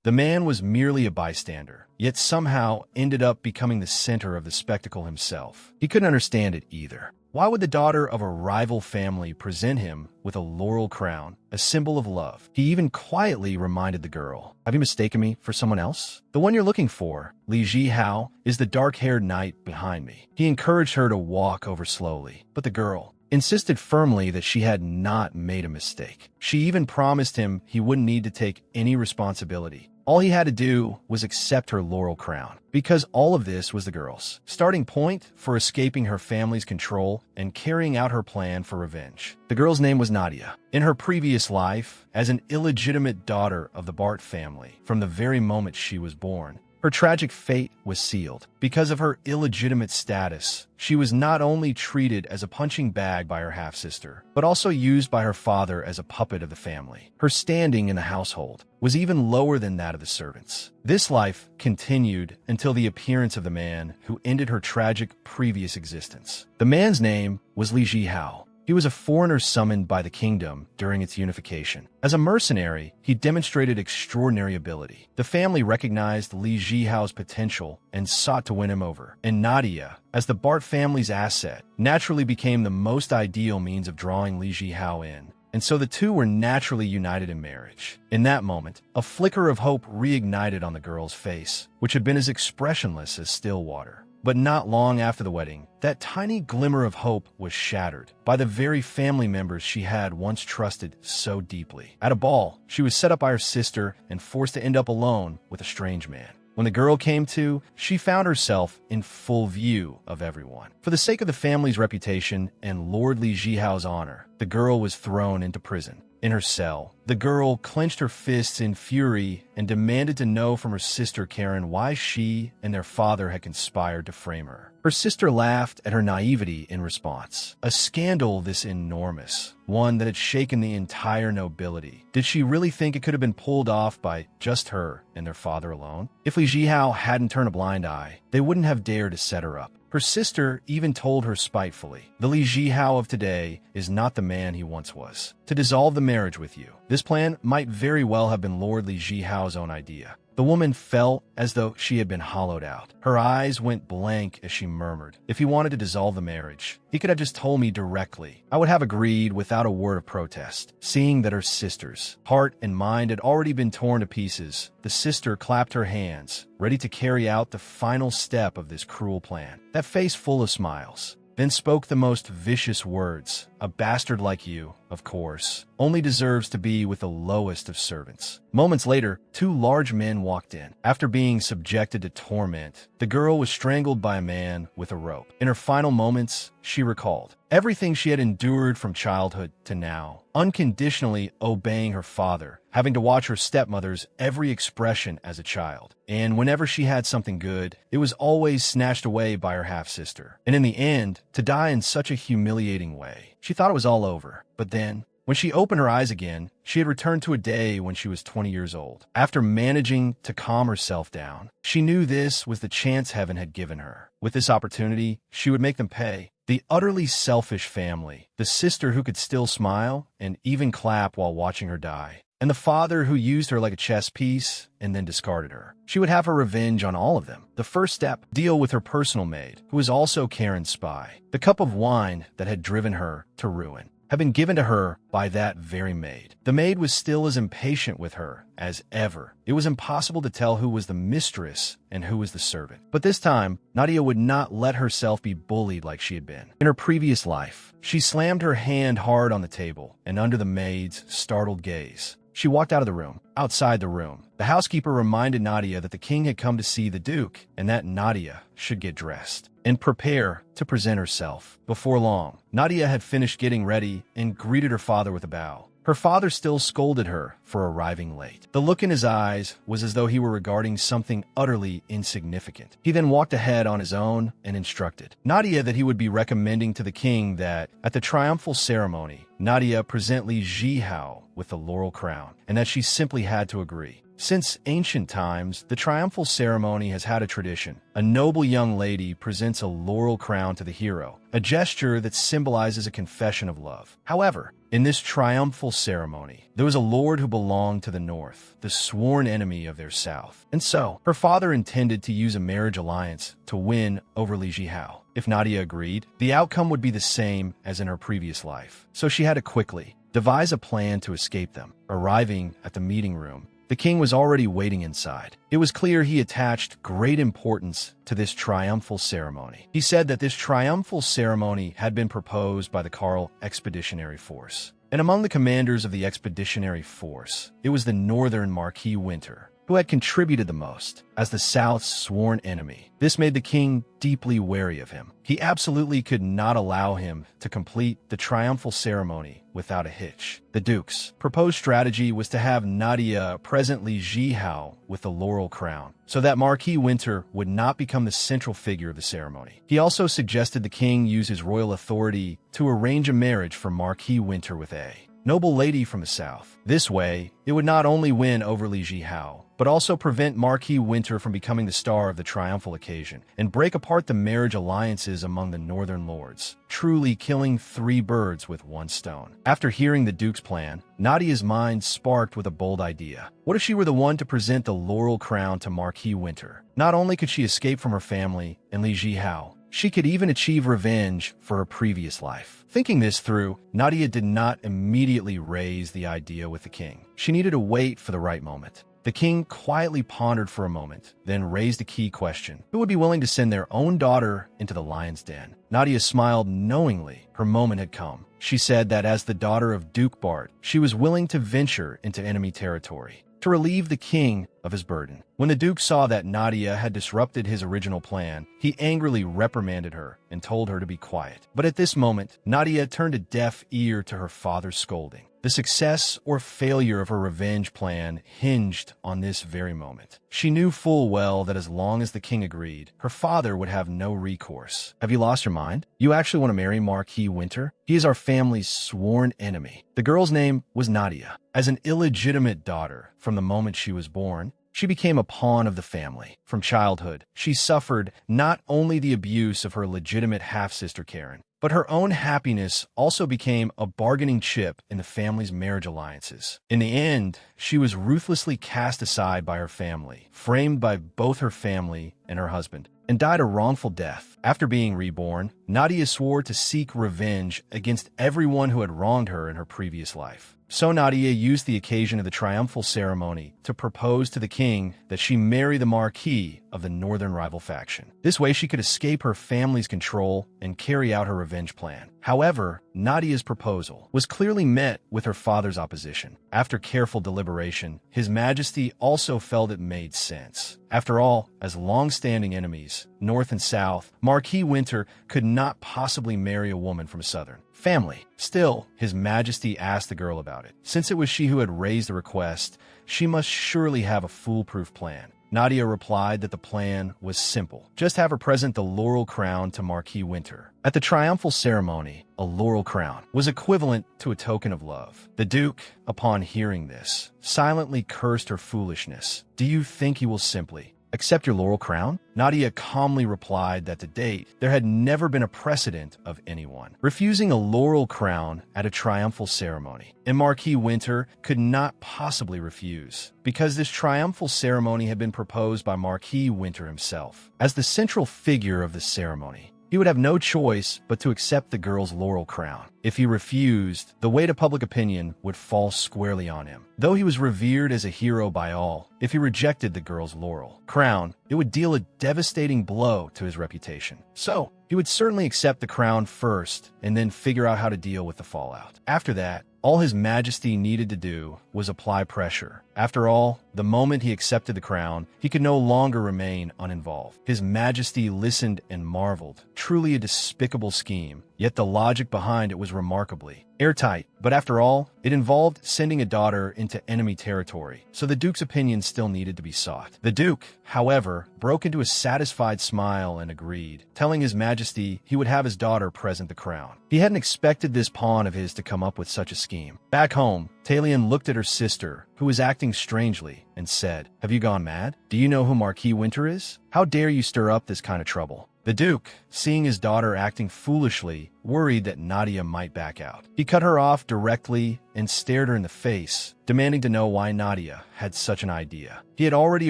The man was merely a bystander, yet somehow ended up becoming the center of the spectacle himself. He couldn't understand it either. Why would the daughter of a rival family present him with a laurel crown, a symbol of love? He even quietly reminded the girl, "Have you mistaken me for someone else? The one you're looking for, Li Jihao, is the dark-haired knight behind me." He encouraged her to walk over slowly, but the girl insisted firmly that she had not made a mistake. She even promised him he wouldn't need to take any responsibility. All he had to do was accept her laurel crown, because all of this was the girl's starting point for escaping her family's control and carrying out her plan for revenge. The girl's name was Nadia. In her previous life, as an illegitimate daughter of the Bart family, from the very moment she was born, her tragic fate was sealed. Because of her illegitimate status, she was not only treated as a punching bag by her half-sister, but also used by her father as a puppet of the family. Her standing in the household was even lower than that of the servants. This life continued until the appearance of the man who ended her tragic previous existence. The man's name was Li Jihao. He was a foreigner summoned by the kingdom during its unification. As a mercenary, he demonstrated extraordinary ability. The family recognized Li Jihao's potential and sought to win him over. And Nadia, as the Bart family's asset, naturally became the most ideal means of drawing Li Jihao in. And so the two were naturally united in marriage. In that moment, a flicker of hope reignited on the girl's face, which had been as expressionless as still water. But not long after the wedding, that tiny glimmer of hope was shattered by the very family members she had once trusted so deeply. At a ball, she was set up by her sister and forced to end up alone with a strange man. When the girl came to, she found herself in full view of everyone. For the sake of the family's reputation and Lord Li Jihao's honor, the girl was thrown into prison. In her cell, the girl clenched her fists in fury and demanded to know from her sister Karen why she and their father had conspired to frame her. Her sister laughed at her naivety in response. A scandal this enormous, one that had shaken the entire nobility. Did she really think it could have been pulled off by just her and their father alone? If Li Jihao hadn't turned a blind eye, they wouldn't have dared to set her up. Her sister even told her spitefully, "The Li Jihao of today is not the man he once was. To dissolve the marriage with you." This plan might very well have been Lord Li Jihao's own idea. The woman felt as though she had been hollowed out. Her eyes went blank as she murmured, "If he wanted to dissolve the marriage, he could have just told me directly. I would have agreed without a word of protest." Seeing that her sister's heart and mind had already been torn to pieces, the sister clapped her hands, ready to carry out the final step of this cruel plan. That face full of smiles, then spoke the most vicious words. "A bastard like you, of course, only deserves to be with the lowest of servants." Moments later, two large men walked in. After being subjected to torment, the girl was strangled by a man with a rope. In her final moments, she recalled everything she had endured from childhood to now, unconditionally obeying her father, having to watch her stepmother's every expression as a child. And whenever she had something good, it was always snatched away by her half-sister. And in the end, to die in such a humiliating way. She thought it was all over. But then, when she opened her eyes again, she had returned to a day when she was 20 years old. After managing to calm herself down, she knew this was the chance heaven had given her. With this opportunity, she would make them pay. The utterly selfish family, the sister who could still smile and even clap while watching her die, and the father who used her like a chess piece and then discarded her. She would have her revenge on all of them. The first step, deal with her personal maid, who was also Karen's spy. The cup of wine that had driven her to ruin had been given to her by that very maid. The maid was still as impatient with her as ever. It was impossible to tell who was the mistress and who was the servant. But this time, Nadia would not let herself be bullied like she had been. In her previous life, she slammed her hand hard on the table, and under the maid's startled gaze, she walked out of the room. Outside the room, the housekeeper reminded Nadia that the king had come to see the Duke and that Nadia should get dressed and prepare to present herself. Before long, Nadia had finished getting ready and greeted her father with a bow. Her father still scolded her for arriving late. The look in his eyes was as though he were regarding something utterly insignificant. He then walked ahead on his own and instructed Nadia that he would be recommending to the king that, at the triumphal ceremony, Nadia present Li Jihao with the laurel crown, and that she simply had to agree. Since ancient times, the triumphal ceremony has had a tradition. A noble young lady presents a laurel crown to the hero, a gesture that symbolizes a confession of love. However, in this triumphal ceremony, there was a lord who belonged to the north, the sworn enemy of their south. And so, her father intended to use a marriage alliance to win over Li Jihao. If Nadia agreed, the outcome would be the same as in her previous life. So she had to quickly devise a plan to escape them. Arriving at the meeting room, the king was already waiting inside. It was clear he attached great importance to this triumphal ceremony. He said that this triumphal ceremony had been proposed by the Karl Expeditionary Force. And among the commanders of the Expeditionary Force, it was the Northern Marquis Winter who had contributed the most. As the South's sworn enemy, this made the king deeply wary of him. He absolutely could not allow him to complete the triumphal ceremony without a hitch. The Duke's proposed strategy was to have Nadia present Li Jihao with the laurel crown, so that Marquis Winter would not become the central figure of the ceremony. He also suggested the king use his royal authority to arrange a marriage for Marquis Winter with a noble lady from the south. This way, it would not only win over Li Jihao, but also prevent Marquis Winter from becoming the star of the triumphal occasion and break apart the marriage alliances among the northern lords, truly killing three birds with one stone. After hearing the Duke's plan, Nadia's mind sparked with a bold idea. What if she were the one to present the laurel crown to Marquis Winter? Not only could she escape from her family and Li Jihao, she could even achieve revenge for her previous life. Thinking this through, Nadia did not immediately raise the idea with the king. She needed to wait for the right moment. The king quietly pondered for a moment, then raised a key question. Who would be willing to send their own daughter into the lion's den? Nadia smiled knowingly. Her moment had come. She said that as the daughter of Duke Bart, she was willing to venture into enemy territory to relieve the king of his burden. When the Duke saw that Nadia had disrupted his original plan, he angrily reprimanded her and told her to be quiet. But at this moment, Nadia turned a deaf ear to her father's scolding. The success or failure of her revenge plan hinged on this very moment. She knew full well that as long as the king agreed, her father would have no recourse. Have you lost your mind? You actually want to marry Marquis Winter? He is our family's sworn enemy. The girl's name was Nadia. As an illegitimate daughter from the moment she was born, she became a pawn of the family. From childhood, she suffered not only the abuse of her legitimate half-sister Karen, but her own happiness also became a bargaining chip in the family's marriage alliances. In the end, she was ruthlessly cast aside by her family, framed by both her family and her husband, and died a wrongful death. After being reborn, Nadia swore to seek revenge against everyone who had wronged her in her previous life. So Nadia used the occasion of the triumphal ceremony to propose to the king that she marry the Marquis of the northern rival faction. This way she could escape her family's control and carry out her revenge plan. However, Nadia's proposal was clearly met with her father's opposition. After careful deliberation, His Majesty also felt it made sense. After all, as long-standing enemies, North and South, Marquis Winter could not possibly marry a woman from a Southern family. Still, His Majesty asked the girl about it. Since it was she who had raised the request, she must surely have a foolproof plan. Nadia replied that the plan was simple. Just have her present the laurel crown to Marquis Winter. At the triumphal ceremony, a laurel crown was equivalent to a token of love. The Duke, upon hearing this, silently cursed her foolishness. Do you think he will simply accept your laurel crown? Nadia calmly replied that to date, there had never been a precedent of anyone refusing a laurel crown at a triumphal ceremony, and Marquis Winter could not possibly refuse, because this triumphal ceremony had been proposed by Marquis Winter himself. As the central figure of the ceremony, he would have no choice but to accept the girl's laurel crown. If he refused, the weight of public opinion would fall squarely on him. Though he was revered as a hero by all, if he rejected the girl's laurel crown, it would deal a devastating blow to his reputation. So, he would certainly accept the crown first and then figure out how to deal with the fallout. After that, all His Majesty needed to do was apply pressure. After all, the moment he accepted the crown, he could no longer remain uninvolved. His Majesty listened and marveled. Truly a despicable scheme, Yet the logic behind it was remarkably airtight. But after all, it involved sending a daughter into enemy territory, so the Duke's opinion still needed to be sought. The Duke, however, broke into a satisfied smile and agreed, telling His Majesty he would have his daughter present the crown. He hadn't expected this pawn of his to come up with such a scheme. Back home, Talion looked at her sister, who was acting strangely, and said, "Have you gone mad? Do you know who Marquis Winter is? How dare you stir up this kind of trouble?" The Duke, seeing his daughter acting foolishly, worried that Nadia might back out. He cut her off directly and stared her in the face, demanding to know why Nadia had such an idea. He had already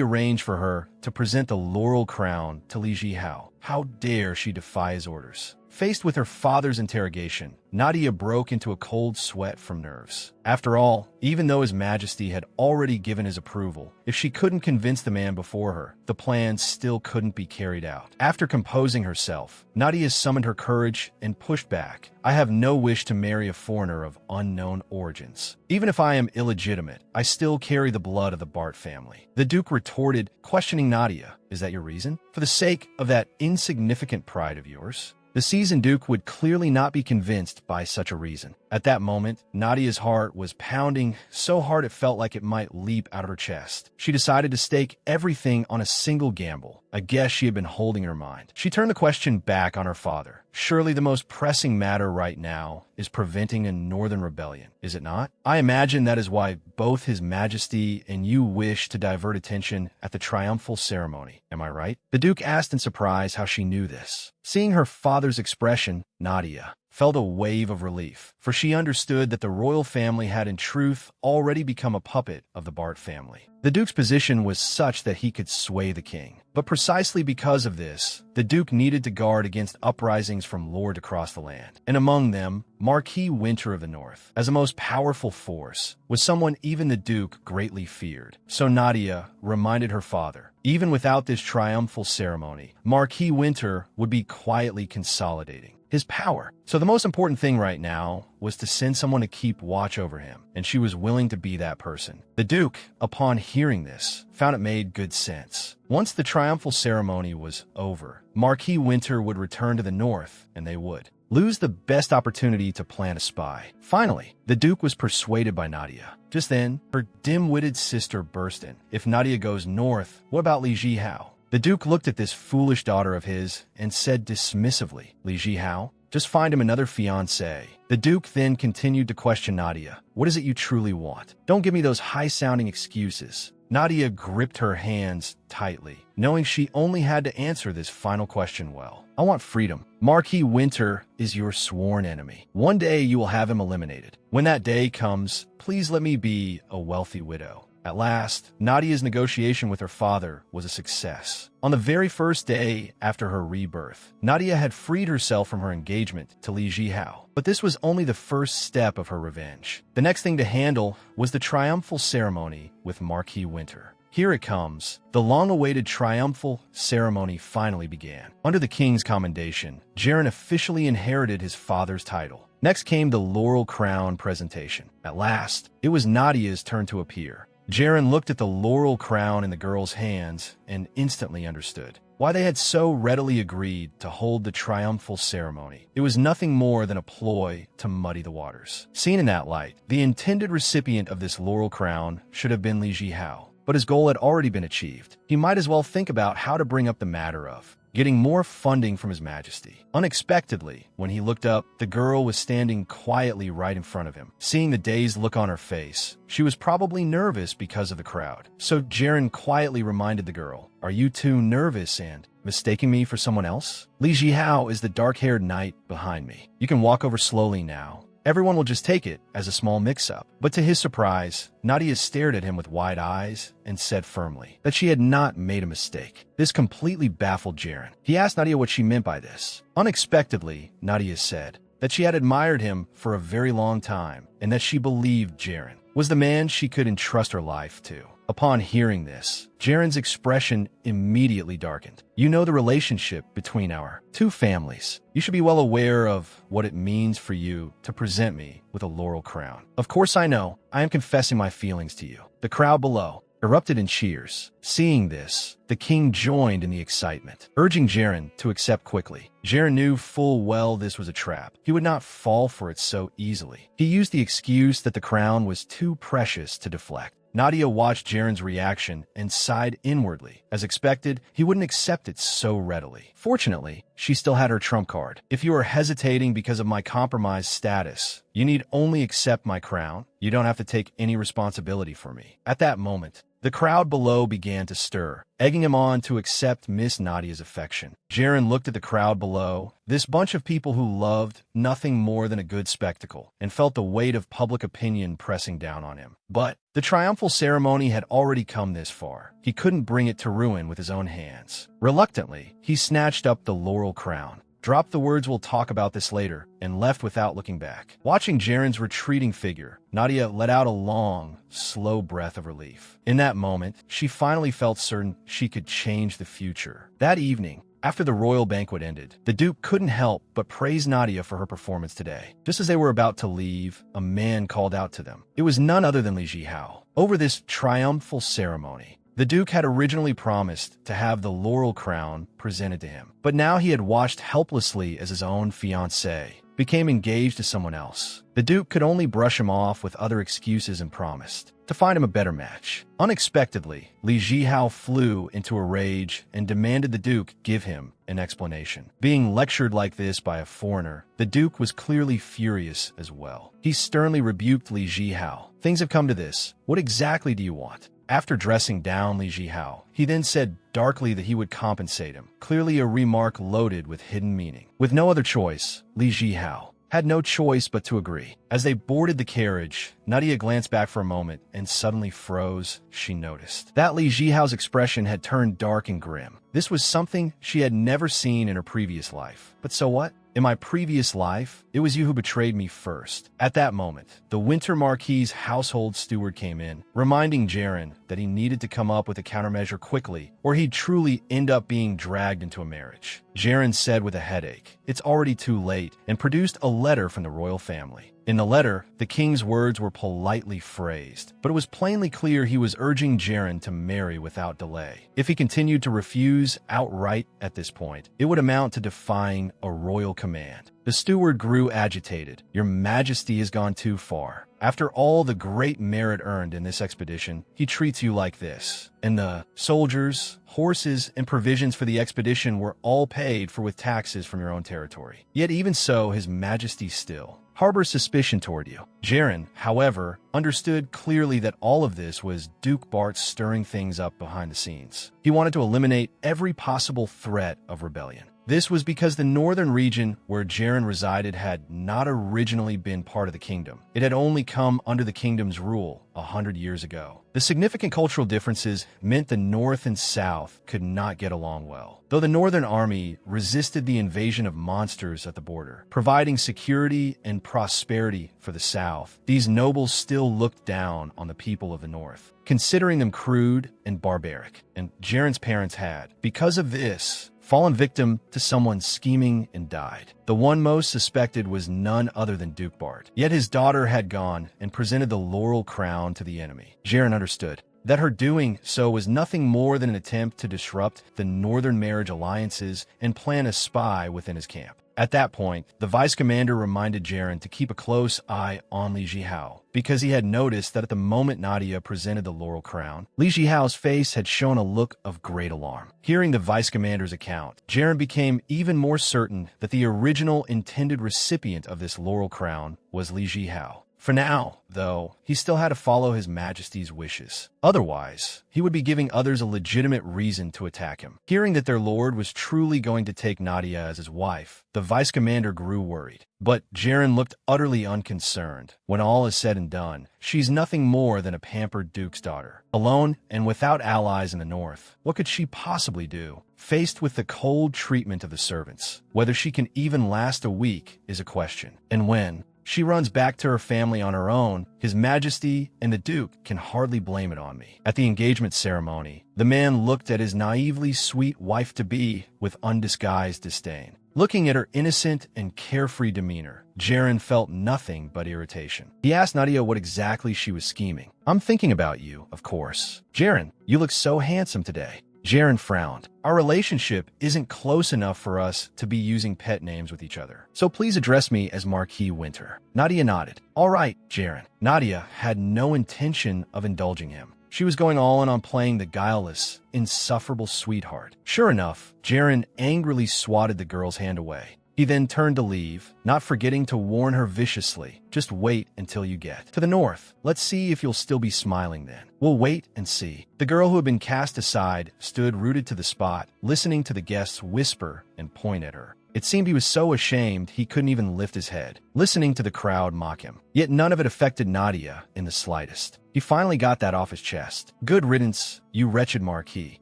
arranged for her to present the laurel crown to Li Jihao. How dare she defy his orders? Faced with her father's interrogation, Nadia broke into a cold sweat from nerves. After all, even though His Majesty had already given his approval, if she couldn't convince the man before her, the plan still couldn't be carried out. After composing herself, Nadia summoned her courage and pushed back. "I have no wish to marry a foreigner of unknown origins. Even if I am illegitimate, I still carry the blood of the Bart family." The Duke retorted, questioning Nadia, "Is that your reason? For the sake of that insignificant pride of yours?" The seasoned Duke would clearly not be convinced by such a reason. At that moment, Nadia's heart was pounding so hard it felt like it might leap out of her chest. She decided to stake everything on a single gamble, a guess she had been holding in her mind. She turned the question back on her father. "Surely the most pressing matter right now is preventing a northern rebellion, is it not? I imagine that is why both His Majesty and you wish to divert attention at the triumphal ceremony. Am I right?" The Duke asked in surprise how she knew this. Seeing her father's expression, Nadia felt a wave of relief, for she understood that the royal family had in truth already become a puppet of the Bart family. The Duke's position was such that he could sway the king. But precisely because of this, the Duke needed to guard against uprisings from lords across the land. And among them, Marquis Winter of the North, as a most powerful force, was someone even the Duke greatly feared. So Nadia reminded her father, even without this triumphal ceremony, Marquis Winter would be quietly consolidating his power. So the most important thing right now was to send someone to keep watch over him, and she was willing to be that person. The Duke, upon hearing this, found it made good sense. Once the triumphal ceremony was over, Marquis Winter would return to the north, and they would lose the best opportunity to plant a spy. Finally, the Duke was persuaded by Nadia. Just then, her dim-witted sister burst in. "If Nadia goes north, what about Li Jihao?" The Duke looked at this foolish daughter of his and said dismissively, "Li Jihao? Just find him another fiancé." The Duke then continued to question Nadia. "What is it you truly want? Don't give me those high-sounding excuses." Nadia gripped her hands tightly, knowing she only had to answer this final question well. "I want freedom. Marquis Winter is your sworn enemy. One day you will have him eliminated. When that day comes, please let me be a wealthy widow." At last, Nadia's negotiation with her father was a success. On the very first day after her rebirth, Nadia had freed herself from her engagement to Li Jihao. But this was only the first step of her revenge. The next thing to handle was the triumphal ceremony with Marquis Winter. Here it comes. The long-awaited triumphal ceremony finally began. Under the king's commendation, Jaren officially inherited his father's title. Next came the laurel crown presentation. At last, it was Nadia's turn to appear. Jaren looked at the laurel crown in the girl's hands and instantly understood why they had so readily agreed to hold the triumphal ceremony. It was nothing more than a ploy to muddy the waters. Seen in that light, the intended recipient of this laurel crown should have been Li Jihao, but his goal had already been achieved. He might as well think about how to bring up the matter of getting more funding from His Majesty. Unexpectedly, when he looked up, the girl was standing quietly right in front of him. Seeing the dazed look on her face, she was probably nervous because of the crowd. So Jaren quietly reminded the girl, "Are you too nervous and mistaking me for someone else? Li Jihao is the dark-haired knight behind me. You can walk over slowly now. Everyone will just take it as a small mix-up." But to his surprise, Nadia stared at him with wide eyes and said firmly that she had not made a mistake. This completely baffled Jaren. He asked Nadia what she meant by this. Unexpectedly, Nadia said that she had admired him for a very long time and that she believed Jaren was the man she could entrust her life to. Upon hearing this, Jaren's expression immediately darkened. "You know the relationship between our two families. You should be well aware of what it means for you to present me with a laurel crown." "Of course I know. I am confessing my feelings to you." The crowd below erupted in cheers. Seeing this, the king joined in the excitement, urging Jaren to accept quickly. Jaren knew full well this was a trap. He would not fall for it so easily. He used the excuse that the crown was too precious to deflect. Nadia watched Jaren's reaction and sighed inwardly. As expected, he wouldn't accept it so readily. Fortunately, she still had her trump card. If you are hesitating because of my compromised status, you need only accept my crown. You don't have to take any responsibility for me. At that moment, the crowd below began to stir, egging him on to accept Miss Nadia's affection. Jaren looked at the crowd below, this bunch of people who loved nothing more than a good spectacle, and felt the weight of public opinion pressing down on him. But the triumphal ceremony had already come this far. He couldn't bring it to ruin with his own hands. Reluctantly, he snatched up the laurel crown, dropped the words "we'll talk about this later," and left without looking back. Watching Jaren's retreating figure, Nadia let out a long, slow breath of relief. In that moment, she finally felt certain she could change the future. That evening, after the royal banquet ended, the Duke couldn't help but praise Nadia for her performance today. Just as they were about to leave, a man called out to them. It was none other than Li Jihao. Over this triumphal ceremony, the Duke had originally promised to have the laurel crown presented to him, but now he had watched helplessly as his own fiancée became engaged to someone else. The Duke could only brush him off with other excuses and promised to find him a better match. Unexpectedly, Li Jihao flew into a rage and demanded the Duke give him an explanation. Being lectured like this by a foreigner, the Duke was clearly furious as well. He sternly rebuked Li Jihao. "Things have come to this. What exactly do you want?" After dressing down Li Jihao, he then said darkly that he would compensate him, clearly a remark loaded with hidden meaning. With no other choice, Li Jihao had no choice but to agree. As they boarded the carriage, Nadia glanced back for a moment and suddenly froze. She noticed that Li Jihao's expression had turned dark and grim. This was something she had never seen in her previous life. But so what? In my previous life, it was you who betrayed me first. At that moment, the Winter Marquis's household steward came in, reminding Jaren that he needed to come up with a countermeasure quickly, or he'd truly end up being dragged into a marriage. Jaren said with a headache, "It's already too late," and produced a letter from the royal family. In the letter, the king's words were politely phrased, but it was plainly clear he was urging Jaren to marry without delay. If he continued to refuse outright at this point, it would amount to defying a royal command. The steward grew agitated. "Your Majesty has gone too far. After all the great merit earned in this expedition, he treats you like this. And the soldiers, horses, and provisions for the expedition were all paid for with taxes from your own territory. Yet even so, His Majesty still harbors suspicion toward you." Jaren, however, understood clearly that all of this was Duke Bart stirring things up behind the scenes. He wanted to eliminate every possible threat of rebellion. This was because the northern region where Jaren resided had not originally been part of the kingdom. It had only come under the kingdom's rule 100 years ago. The significant cultural differences meant the north and south could not get along well. Though the northern army resisted the invasion of monsters at the border, providing security and prosperity for the south, these nobles still looked down on the people of the north, considering them crude and barbaric. And Jaren's parents had, because of this, fallen victim to someone scheming and died. The one most suspected was none other than Duke Bart. Yet his daughter had gone and presented the laurel crown to the enemy. Jaren understood that her doing so was nothing more than an attempt to disrupt the northern marriage alliances and plant a spy within his camp. At that point, the vice commander reminded Jaren to keep a close eye on Li Jihao, because he had noticed that at the moment Nadia presented the laurel crown, Li Jihao's face had shown a look of great alarm. Hearing the vice commander's account, Jaren became even more certain that the original intended recipient of this laurel crown was Li Jihao. For now, though, he still had to follow His Majesty's wishes. Otherwise, he would be giving others a legitimate reason to attack him. Hearing that their lord was truly going to take Nadia as his wife, the vice commander grew worried. But Jaren looked utterly unconcerned. When all is said and done, she's nothing more than a pampered duke's daughter. Alone and without allies in the north, what could she possibly do? Faced with the cold treatment of the servants, whether she can even last a week is a question. And when she runs back to her family on her own, His Majesty and the Duke can hardly blame it on me. At the engagement ceremony, the man looked at his naively sweet wife-to-be with undisguised disdain. Looking at her innocent and carefree demeanor, Jaren felt nothing but irritation. He asked Nadia what exactly she was scheming. "I'm thinking about you, of course. Jaren, you look so handsome today." Jaren frowned. "Our relationship isn't close enough for us to be using pet names with each other, so please address me as Marquis Winter." Nadia nodded. "All right, Jaren." Nadia had no intention of indulging him. She was going all in on playing the guileless, insufferable sweetheart. Sure enough, Jaren angrily swatted the girl's hand away. He then turned to leave, not forgetting to warn her viciously, "Just wait until you get to the north. Let's see if you'll still be smiling then. We'll wait and see." The girl who had been cast aside stood rooted to the spot, listening to the guests whisper and point at her. It seemed he was so ashamed he couldn't even lift his head, listening to the crowd mock him. Yet none of it affected Nadia in the slightest. He finally got that off his chest. "Good riddance, you wretched Marquis."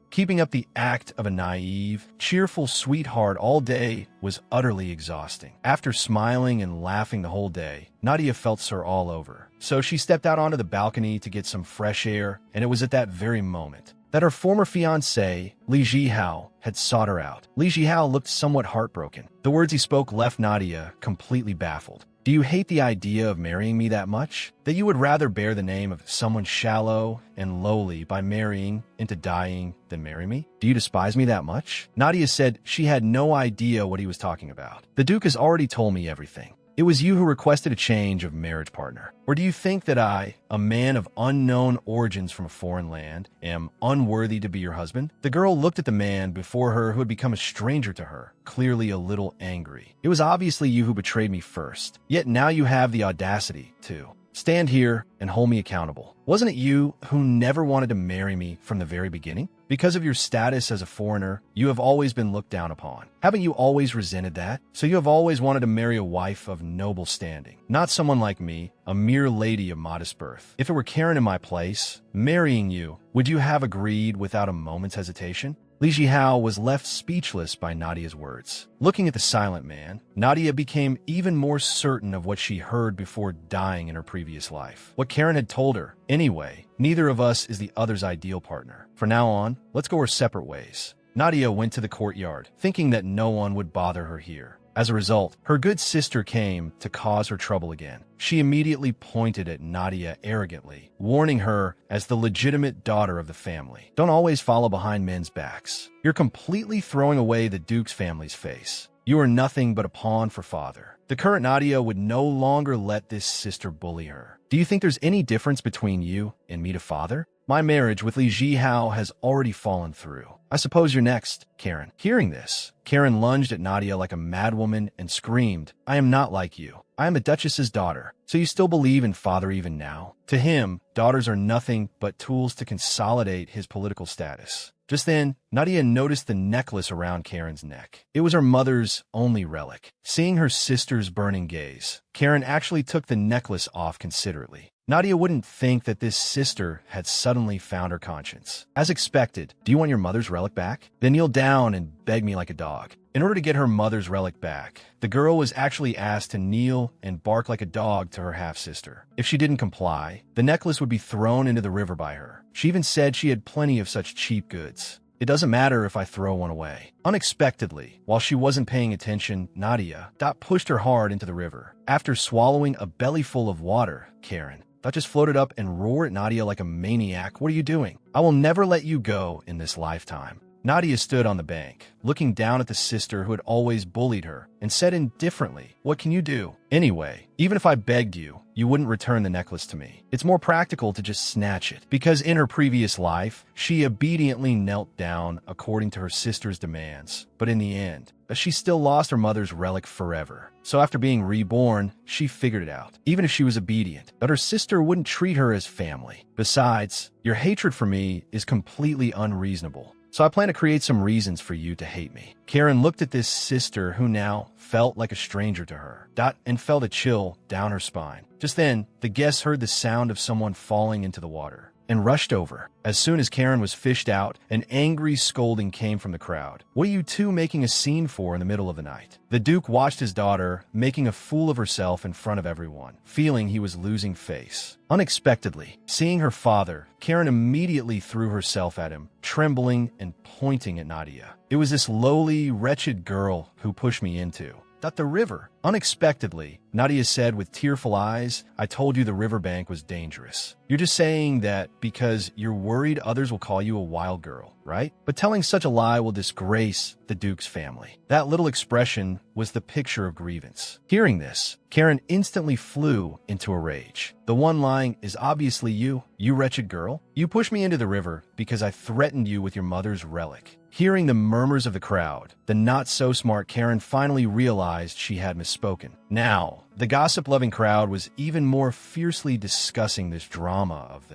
Keeping up the act of a naive, cheerful sweetheart all day was utterly exhausting. After smiling and laughing the whole day, Nadia felt sore all over. So she stepped out onto the balcony to get some fresh air, and it was at that very moment that her former fiancé, Li Jihao, had sought her out. Li Jihao looked somewhat heartbroken. The words he spoke left Nadia completely baffled. "Do you hate the idea of marrying me that much? That you would rather bear the name of someone shallow and lowly by marrying into dying than marry me? Do you despise me that much?" Nadia said she had no idea what he was talking about. "The Duke has already told me everything. It was you who requested a change of marriage partner. Or do you think that I, a man of unknown origins from a foreign land, am unworthy to be your husband?" The girl looked at the man before her who had become a stranger to her, clearly a little angry. "It was obviously you who betrayed me first. Yet now you have the audacity to stand here and hold me accountable. Wasn't it you who never wanted to marry me from the very beginning? Because of your status as a foreigner, you have always been looked down upon. Haven't you always resented that? So you have always wanted to marry a wife of noble standing, not someone like me, a mere lady of modest birth. If it were Karen in my place, marrying you, would you have agreed without a moment's hesitation?" Li Jihao was left speechless by Nadia's words. Looking at the silent man, Nadia became even more certain of what she heard before dying in her previous life. What Karen had told her. "Anyway, neither of us is the other's ideal partner. From now on, let's go our separate ways." Nadia went to the courtyard, thinking that no one would bother her here. As a result, her good sister came to cause her trouble again. She immediately pointed at Nadia arrogantly, warning her as the legitimate daughter of the family. "Don't always follow behind men's backs. You're completely throwing away the Duke's family's face. You are nothing but a pawn for father." The current Nadia would no longer let this sister bully her. "Do you think there's any difference between you and me to father? My marriage with Li Jihao has already fallen through. I suppose you're next, Karen." Hearing this, Karen lunged at Nadia like a madwoman and screamed, "I am not like you. I am a duchess's daughter. So you still believe in father even now?" To him, daughters are nothing but tools to consolidate his political status. Just then, Nadia noticed the necklace around Karen's neck. It was her mother's only relic. Seeing her sister's burning gaze, Karen actually took the necklace off considerately. Nadia wouldn't think that this sister had suddenly found her conscience. As expected, "Do you want your mother's relic back? Then kneel down and beg me like a dog." In order to get her mother's relic back, the girl was actually asked to kneel and bark like a dog to her half-sister. If she didn't comply, the necklace would be thrown into the river by her. She even said she had plenty of such cheap goods. "It doesn't matter if I throw one away." Unexpectedly, while she wasn't paying attention, Nadia pushed her hard into the river. After swallowing a bellyful of water, Karen just floated up and roared at Nadia like a maniac. "What are you doing? I will never let you go in this lifetime." Nadia stood on the bank, looking down at the sister who had always bullied her, and said indifferently, "What can you do? Anyway, even if I begged you, you wouldn't return the necklace to me. It's more practical to just snatch it." Because in her previous life, she obediently knelt down according to her sister's demands. But in the end, she still lost her mother's relic forever. So after being reborn, she figured it out. Even if she was obedient, that her sister wouldn't treat her as family. Besides, your hatred for me is completely unreasonable. So I plan to create some reasons for you to hate me. Karen looked at this sister who now felt like a stranger to her, and felt a chill down her spine. Just then, the guests heard the sound of someone falling into the water. and rushed over. As soon as Karen was fished out, an angry scolding came from the crowd. "What are you two making a scene for in the middle of the night?" The Duke watched his daughter making a fool of herself in front of everyone, feeling he was losing face. Unexpectedly, seeing her father, Karen immediately threw herself at him, trembling and pointing at Nadia. "It was this lowly, wretched girl who pushed me into the river." Unexpectedly, Nadia said with tearful eyes, "I told you the riverbank was dangerous. You're just saying that because you're worried others will call you a wild girl, right? But telling such a lie will disgrace the Duke's family." That little expression was the picture of grievance. Hearing this, Karen instantly flew into a rage. "The one lying is obviously you wretched girl. You pushed me into the river because I threatened you with your mother's relic." Hearing the murmurs of the crowd, the not-so-smart Karen finally realized she had misspoken. Now, the gossip-loving crowd was even more fiercely discussing this drama of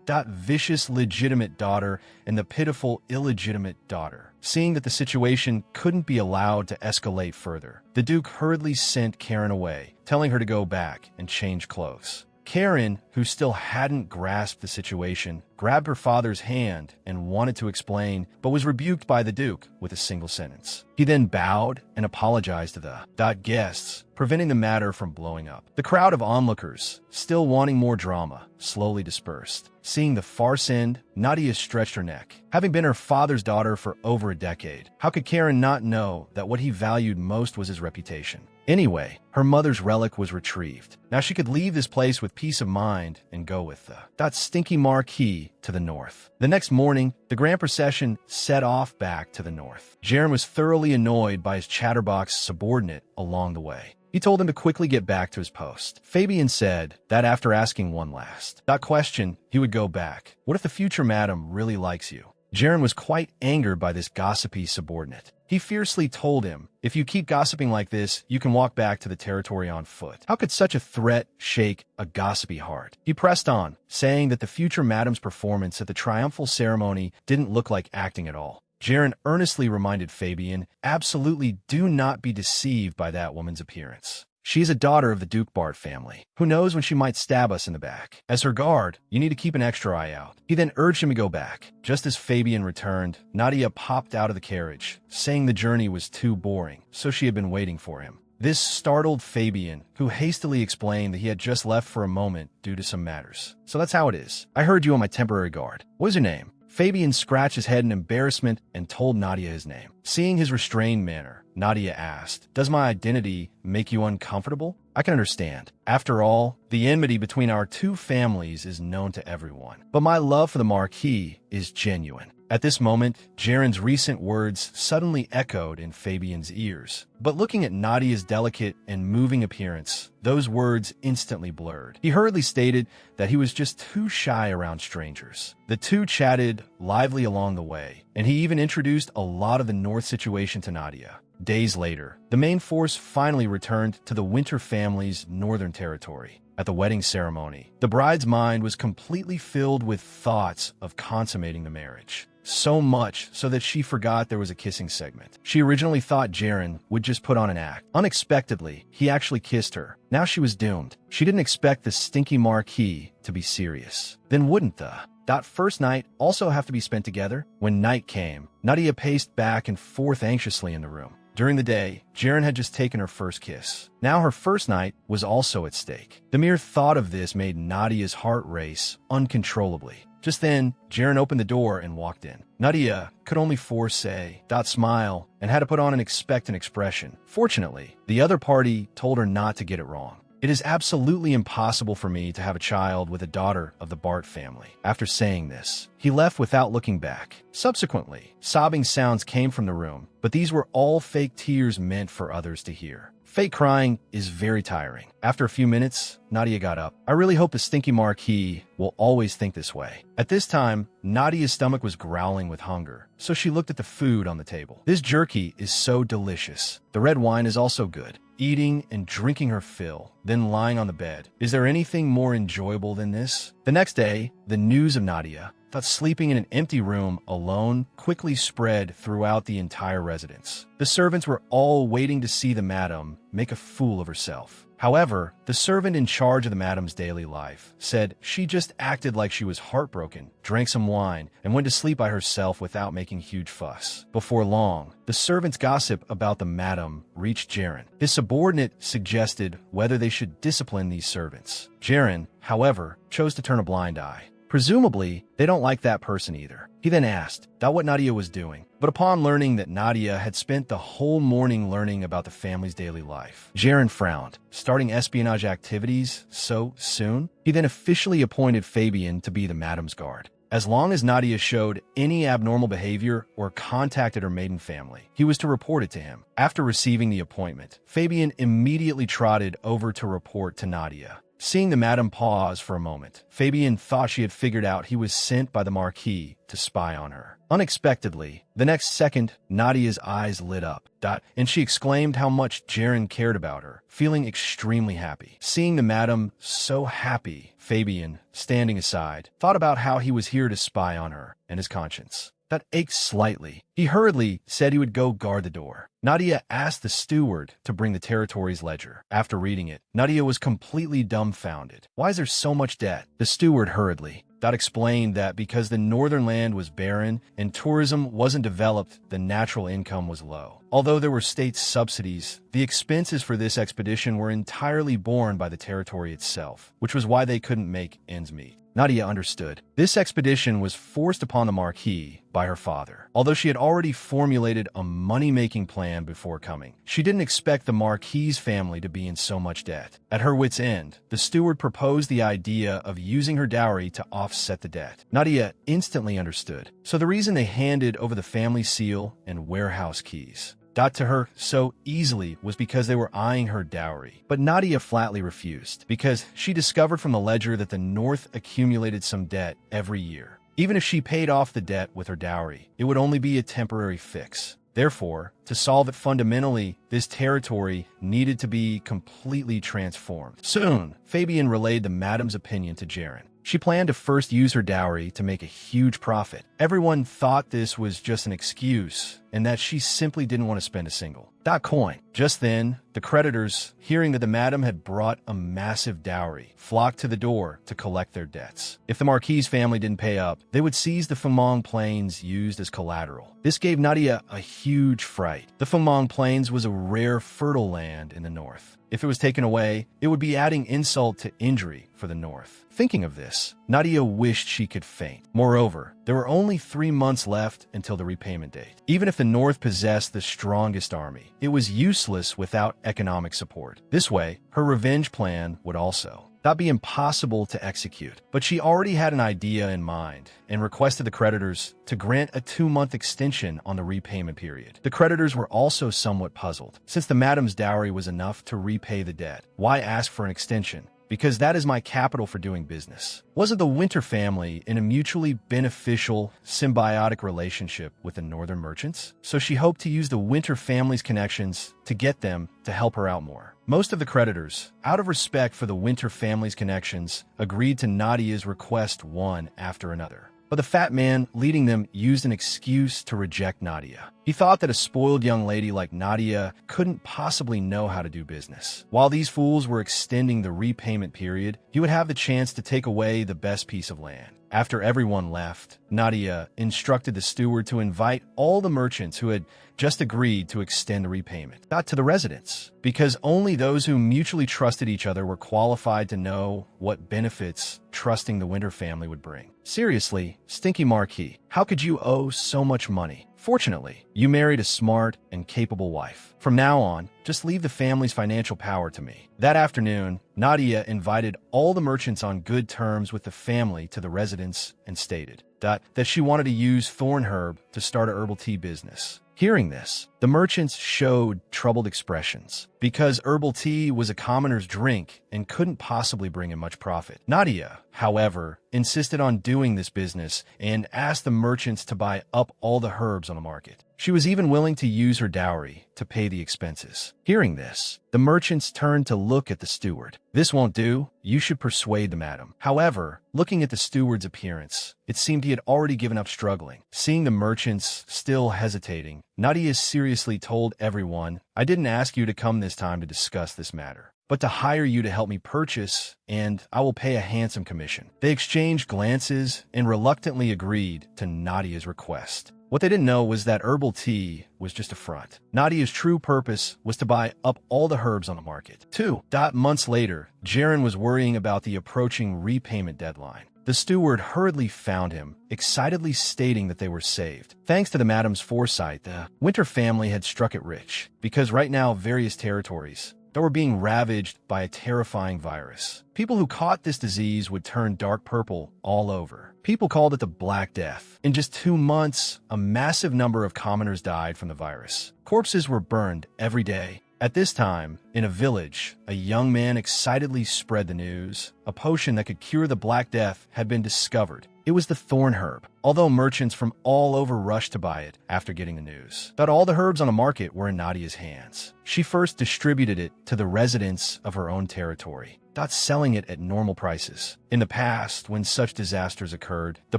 that vicious legitimate daughter and the pitiful illegitimate daughter. Seeing that the situation couldn't be allowed to escalate further, the Duke hurriedly sent Karen away, telling her to go back and change clothes. Karen, who still hadn't grasped the situation, grabbed her father's hand and wanted to explain, but was rebuked by the Duke with a single sentence. He then bowed and apologized to the guests, preventing the matter from blowing up. The crowd of onlookers, still wanting more drama, slowly dispersed. Seeing the farce end, Nadia stretched her neck. Having been her father's daughter for over a decade, how could Karen not know that what he valued most was his reputation? Anyway, her mother's relic was retrieved. Now she could leave this place with peace of mind and go with that stinky marquee to the north. The next morning, the grand procession set off back to the north. Jaren was thoroughly annoyed by his chatterbox subordinate along the way. He told him to quickly get back to his post. Fabian said that after asking one last question, he would go back. What if the future madam really likes you? Jaren was quite angered by this gossipy subordinate. He fiercely told him, "If you keep gossiping like this, you can walk back to the territory on foot." How could such a threat shake a gossipy heart? He pressed on, saying that the future madam's performance at the triumphal ceremony didn't look like acting at all. Jaren earnestly reminded Fabian, "Absolutely do not be deceived by that woman's appearance. She is a daughter of the Duke Bart family. Who knows when she might stab us in the back? As her guard, you need to keep an extra eye out." He then urged him to go back. Just as Fabian returned, Nadia popped out of the carriage, saying the journey was too boring, so she had been waiting for him. This startled Fabian, who hastily explained that he had just left for a moment due to some matters. "So that's how it is. I heard you on my temporary guard. What is your name?" Fabian scratched his head in embarrassment and told Nadia his name. Seeing his restrained manner, Nadia asked, "Does my identity make you uncomfortable?" "I can understand. After all, the enmity between our two families is known to everyone. But my love for the Marquis is genuine." At this moment, Jaren's recent words suddenly echoed in Fabian's ears. But looking at Nadia's delicate and moving appearance, those words instantly blurred. He hurriedly stated that he was just too shy around strangers. The two chatted lively along the way, and he even introduced a lot of the North situation to Nadia. Days later, the main force finally returned to the Winter family's northern territory. At the wedding ceremony, the bride's mind was completely filled with thoughts of consummating the marriage. So much so that she forgot there was a kissing segment. She originally thought Jaren would just put on an act. Unexpectedly, he actually kissed her. Now she was doomed. She didn't expect the stinky Marquis to be serious. Then wouldn't that first night also have to be spent together? When night came, Nadia paced back and forth anxiously in the room. During the day, Jaren had just taken her first kiss. Now her first night was also at stake. The mere thought of this made Nadia's heart race uncontrollably. Just then, Jaren opened the door and walked in. Nadia could only force a smile and had to put on an expectant expression. Fortunately, the other party told her not to get it wrong. "It is absolutely impossible for me to have a child with a daughter of the Bart family." After saying this, he left without looking back. Subsequently, sobbing sounds came from the room, but these were all fake tears meant for others to hear. Fake crying is very tiring. After a few minutes, Nadia got up. "I really hope the stinky Marquis will always think this way." At this time, Nadia's stomach was growling with hunger, so she looked at the food on the table. This jerky is so delicious. The red wine is also good. Eating and drinking her fill, then lying on the bed. Is there anything more enjoyable than this? The next day, the news of Nadia, thought sleeping in an empty room alone, quickly spread throughout the entire residence. The servants were all waiting to see the madam make a fool of herself. However, the servant in charge of the madam's daily life said she just acted like she was heartbroken, drank some wine, and went to sleep by herself without making huge fuss. Before long, the servant's gossip about the madam reached Jaren. His subordinate suggested whether they should discipline these servants. Jaren, however, chose to turn a blind eye. Presumably, they don't like that person either. He then asked what Nadia was doing, but upon learning that Nadia had spent the whole morning learning about the family's daily life, Jaren frowned. Starting espionage activities so soon? He then officially appointed Fabian to be the madam's guard. As long as Nadia showed any abnormal behavior or contacted her maiden family, he was to report it to him. After receiving the appointment, Fabian immediately trotted over to report to Nadia. Seeing the madam pause for a moment, Fabian thought she had figured out he was sent by the Marquis to spy on her. Unexpectedly, the next second, Nadia's eyes lit up, and she exclaimed how much Jaren cared about her, feeling extremely happy. Seeing the madam so happy, Fabian, standing aside, thought about how he was here to spy on her and his conscience. That ached slightly. He hurriedly said he would go guard the door. Nadia asked the steward to bring the territory's ledger. After reading it, Nadia was completely dumbfounded. Why is there so much debt? The steward hurriedly explained that because the northern land was barren and tourism wasn't developed, the natural income was low. Although there were state subsidies, the expenses for this expedition were entirely borne by the territory itself, which was why they couldn't make ends meet. Nadia understood. This expedition was forced upon the Marquis by her father. Although she had already formulated a money-making plan before coming, she didn't expect the Marquis's family to be in so much debt. At her wit's end, the steward proposed the idea of using her dowry to offset the debt. Nadia instantly understood. So the reason they handed over the family seal and warehouse keys to her so easily was because they were eyeing her dowry. But Nadia flatly refused, because she discovered from the ledger that the North accumulated some debt every year. Even if she paid off the debt with her dowry, it would only be a temporary fix. Therefore, to solve it fundamentally, this territory needed to be completely transformed. Soon, Fabian relayed the madam's opinion to Jaren. She planned to first use her dowry to make a huge profit. Everyone thought this was just an excuse and that she simply didn't want to spend a single coin. Just then, the creditors, hearing that the madam had brought a massive dowry, flocked to the door to collect their debts. If the Marquis's family didn't pay up, they would seize the Fumong Plains used as collateral. This gave Nadia a huge fright. The Fumong Plains was a rare, fertile land in the north. If it was taken away, it would be adding insult to injury for the north. Thinking of this, Nadia wished she could faint. Moreover, there were only 3 months left until the repayment date. Even if the North possessed the strongest army, it was useless without economic support. This way, her revenge plan would also not be impossible to execute. But she already had an idea in mind and requested the creditors to grant a 2-month extension on the repayment period. The creditors were also somewhat puzzled. Since the madam's dowry was enough to repay the debt, why ask for an extension? Because that is my capital for doing business. Wasn't the Winter family in a mutually beneficial, symbiotic relationship with the northern merchants? So she hoped to use the Winter family's connections to get them to help her out more. Most of the creditors, out of respect for the Winter family's connections, agreed to Nadia's request one after another. But the fat man leading them used an excuse to reject Nadia. He thought that a spoiled young lady like Nadia couldn't possibly know how to do business. While these fools were extending the repayment period, he would have the chance to take away the best piece of land. After everyone left, Nadia instructed the steward to invite all the merchants who had just agreed to extend the repayment to the residence, because only those who mutually trusted each other were qualified to know what benefits trusting the Winter family would bring. Seriously, Stinky Marquis, how could you owe so much money? Fortunately, you married a smart and capable wife. From now on, just leave the family's financial power to me. That afternoon, Nadia invited all the merchants on good terms with the family to the residence and stated that she wanted to use Thornherb to start a herbal tea business. Hearing this, the merchants showed troubled expressions, because herbal tea was a commoner's drink and couldn't possibly bring in much profit. Nadia, however, insisted on doing this business and asked the merchants to buy up all the herbs on the market. She was even willing to use her dowry to pay the expenses. Hearing this, the merchants turned to look at the steward. This won't do. You should persuade the madam. However, looking at the steward's appearance, it seemed he had already given up struggling. Seeing the merchants still hesitating, Nadia seriously told everyone, I didn't ask you to come this time to discuss this matter. but to hire you to help me purchase, and I will pay a handsome commission." They exchanged glances and reluctantly agreed to Nadia's request. What they didn't know was that herbal tea was just a front. Nadia's true purpose was to buy up all the herbs on the market. 2 months later, Jaren was worrying about the approaching repayment deadline. The steward hurriedly found him, excitedly stating that they were saved. Thanks to the madam's foresight, the Winter family had struck it rich, because right now various territories that were being ravaged by a terrifying virus. People who caught this disease would turn dark purple all over. People called it the Black Death. In just 2 months, a massive number of commoners died from the virus. Corpses were burned every day. At this time, in a village, a young man excitedly spread the news. A potion that could cure the Black Death had been discovered. It was the thorn herb, although merchants from all over rushed to buy it after getting the news. But all the herbs on the market were in Nadia's hands. She first distributed it to the residents of her own territory, not selling it at normal prices. In the past, when such disasters occurred, the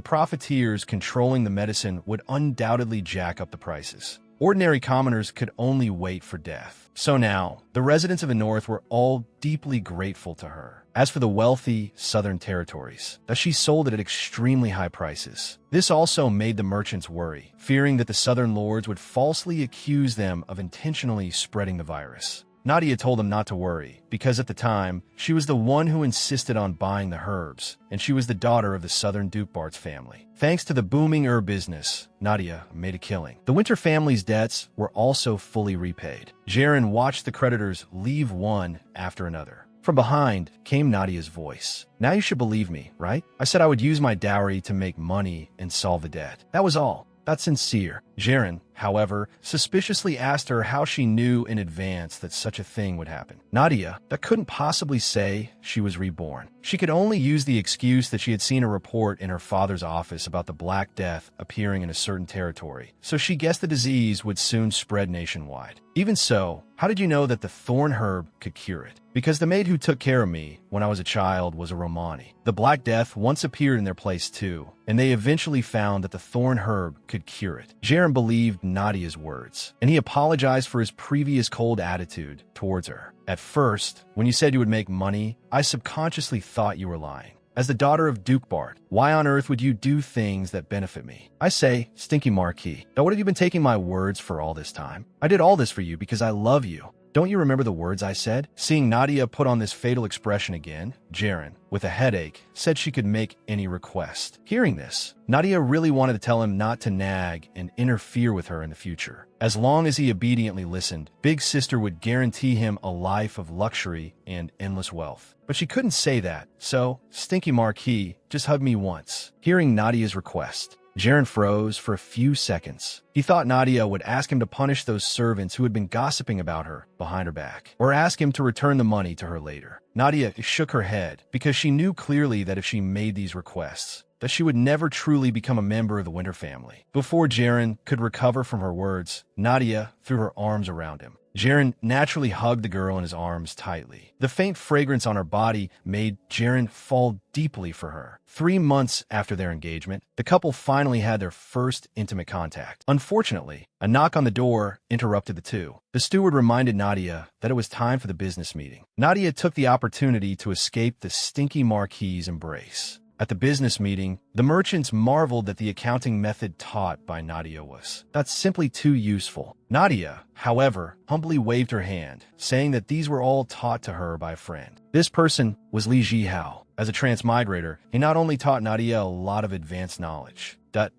profiteers controlling the medicine would undoubtedly jack up the prices. Ordinary commoners could only wait for death. So now, the residents of the North were all deeply grateful to her. As for the wealthy southern territories, that she sold it at extremely high prices. This also made the merchants worry, fearing that the southern lords would falsely accuse them of intentionally spreading the virus. Nadia told them not to worry, because at the time, she was the one who insisted on buying the herbs, and she was the daughter of the southern Duke Bart's family. Thanks to the booming herb business, Nadia made a killing. The Winter family's debts were also fully repaid. Jaren watched the creditors leave one after another. From behind came Nadia's voice. "Now you should believe me, right? I said I would use my dowry to make money and solve the debt. That was all. That's sincere." Jaren, however, suspiciously asked her how she knew in advance that such a thing would happen. Nadia, that couldn't possibly say she was reborn. She could only use the excuse that she had seen a report in her father's office about the Black Death appearing in a certain territory, so she guessed the disease would soon spread nationwide. Even so, how did you know that the thorn herb could cure it? Because the maid who took care of me when I was a child was a Romani. The Black Death once appeared in their place too, and they eventually found that the thorn herb could cure it. Jaren believed Nadia's words, and he apologized for his previous cold attitude towards her. "At first, when you said you would make money, I subconsciously thought you were lying. As the daughter of Duke Bart, why on earth would you do things that benefit me? I say, Stinky Marquis, now what have you been taking my words for all this time? I did all this for you because I love you. Don't you remember the words I said?" Seeing Nadia put on this fatal expression again, Jaren, with a headache, said she could make any request. Hearing this, Nadia really wanted to tell him not to nag and interfere with her in the future. As long as he obediently listened, Big Sister would guarantee him a life of luxury and endless wealth. But she couldn't say that, so, Stinky Marquis, just hug me once. Hearing Nadia's request, Jaren froze for a few seconds. He thought Nadia would ask him to punish those servants who had been gossiping about her behind her back, or ask him to return the money to her later. Nadia shook her head, because she knew clearly that if she made these requests, that she would never truly become a member of the Winter family. Before Jaren could recover from her words, Nadia threw her arms around him. Jaren naturally hugged the girl in his arms tightly. The faint fragrance on her body made Jaren fall deeply for her. 3 months after their engagement, the couple finally had their first intimate contact. Unfortunately, a knock on the door interrupted the two. The steward reminded Nadia that it was time for the business meeting. Nadia took the opportunity to escape the Stinky Marquis's embrace. At the business meeting, the merchants marveled that the accounting method taught by Nadia was not simply too useful. Nadia, however, humbly waved her hand, saying that these were all taught to her by a friend. This person was Li Jihao. As a transmigrator, he not only taught Nadia a lot of advanced knowledge,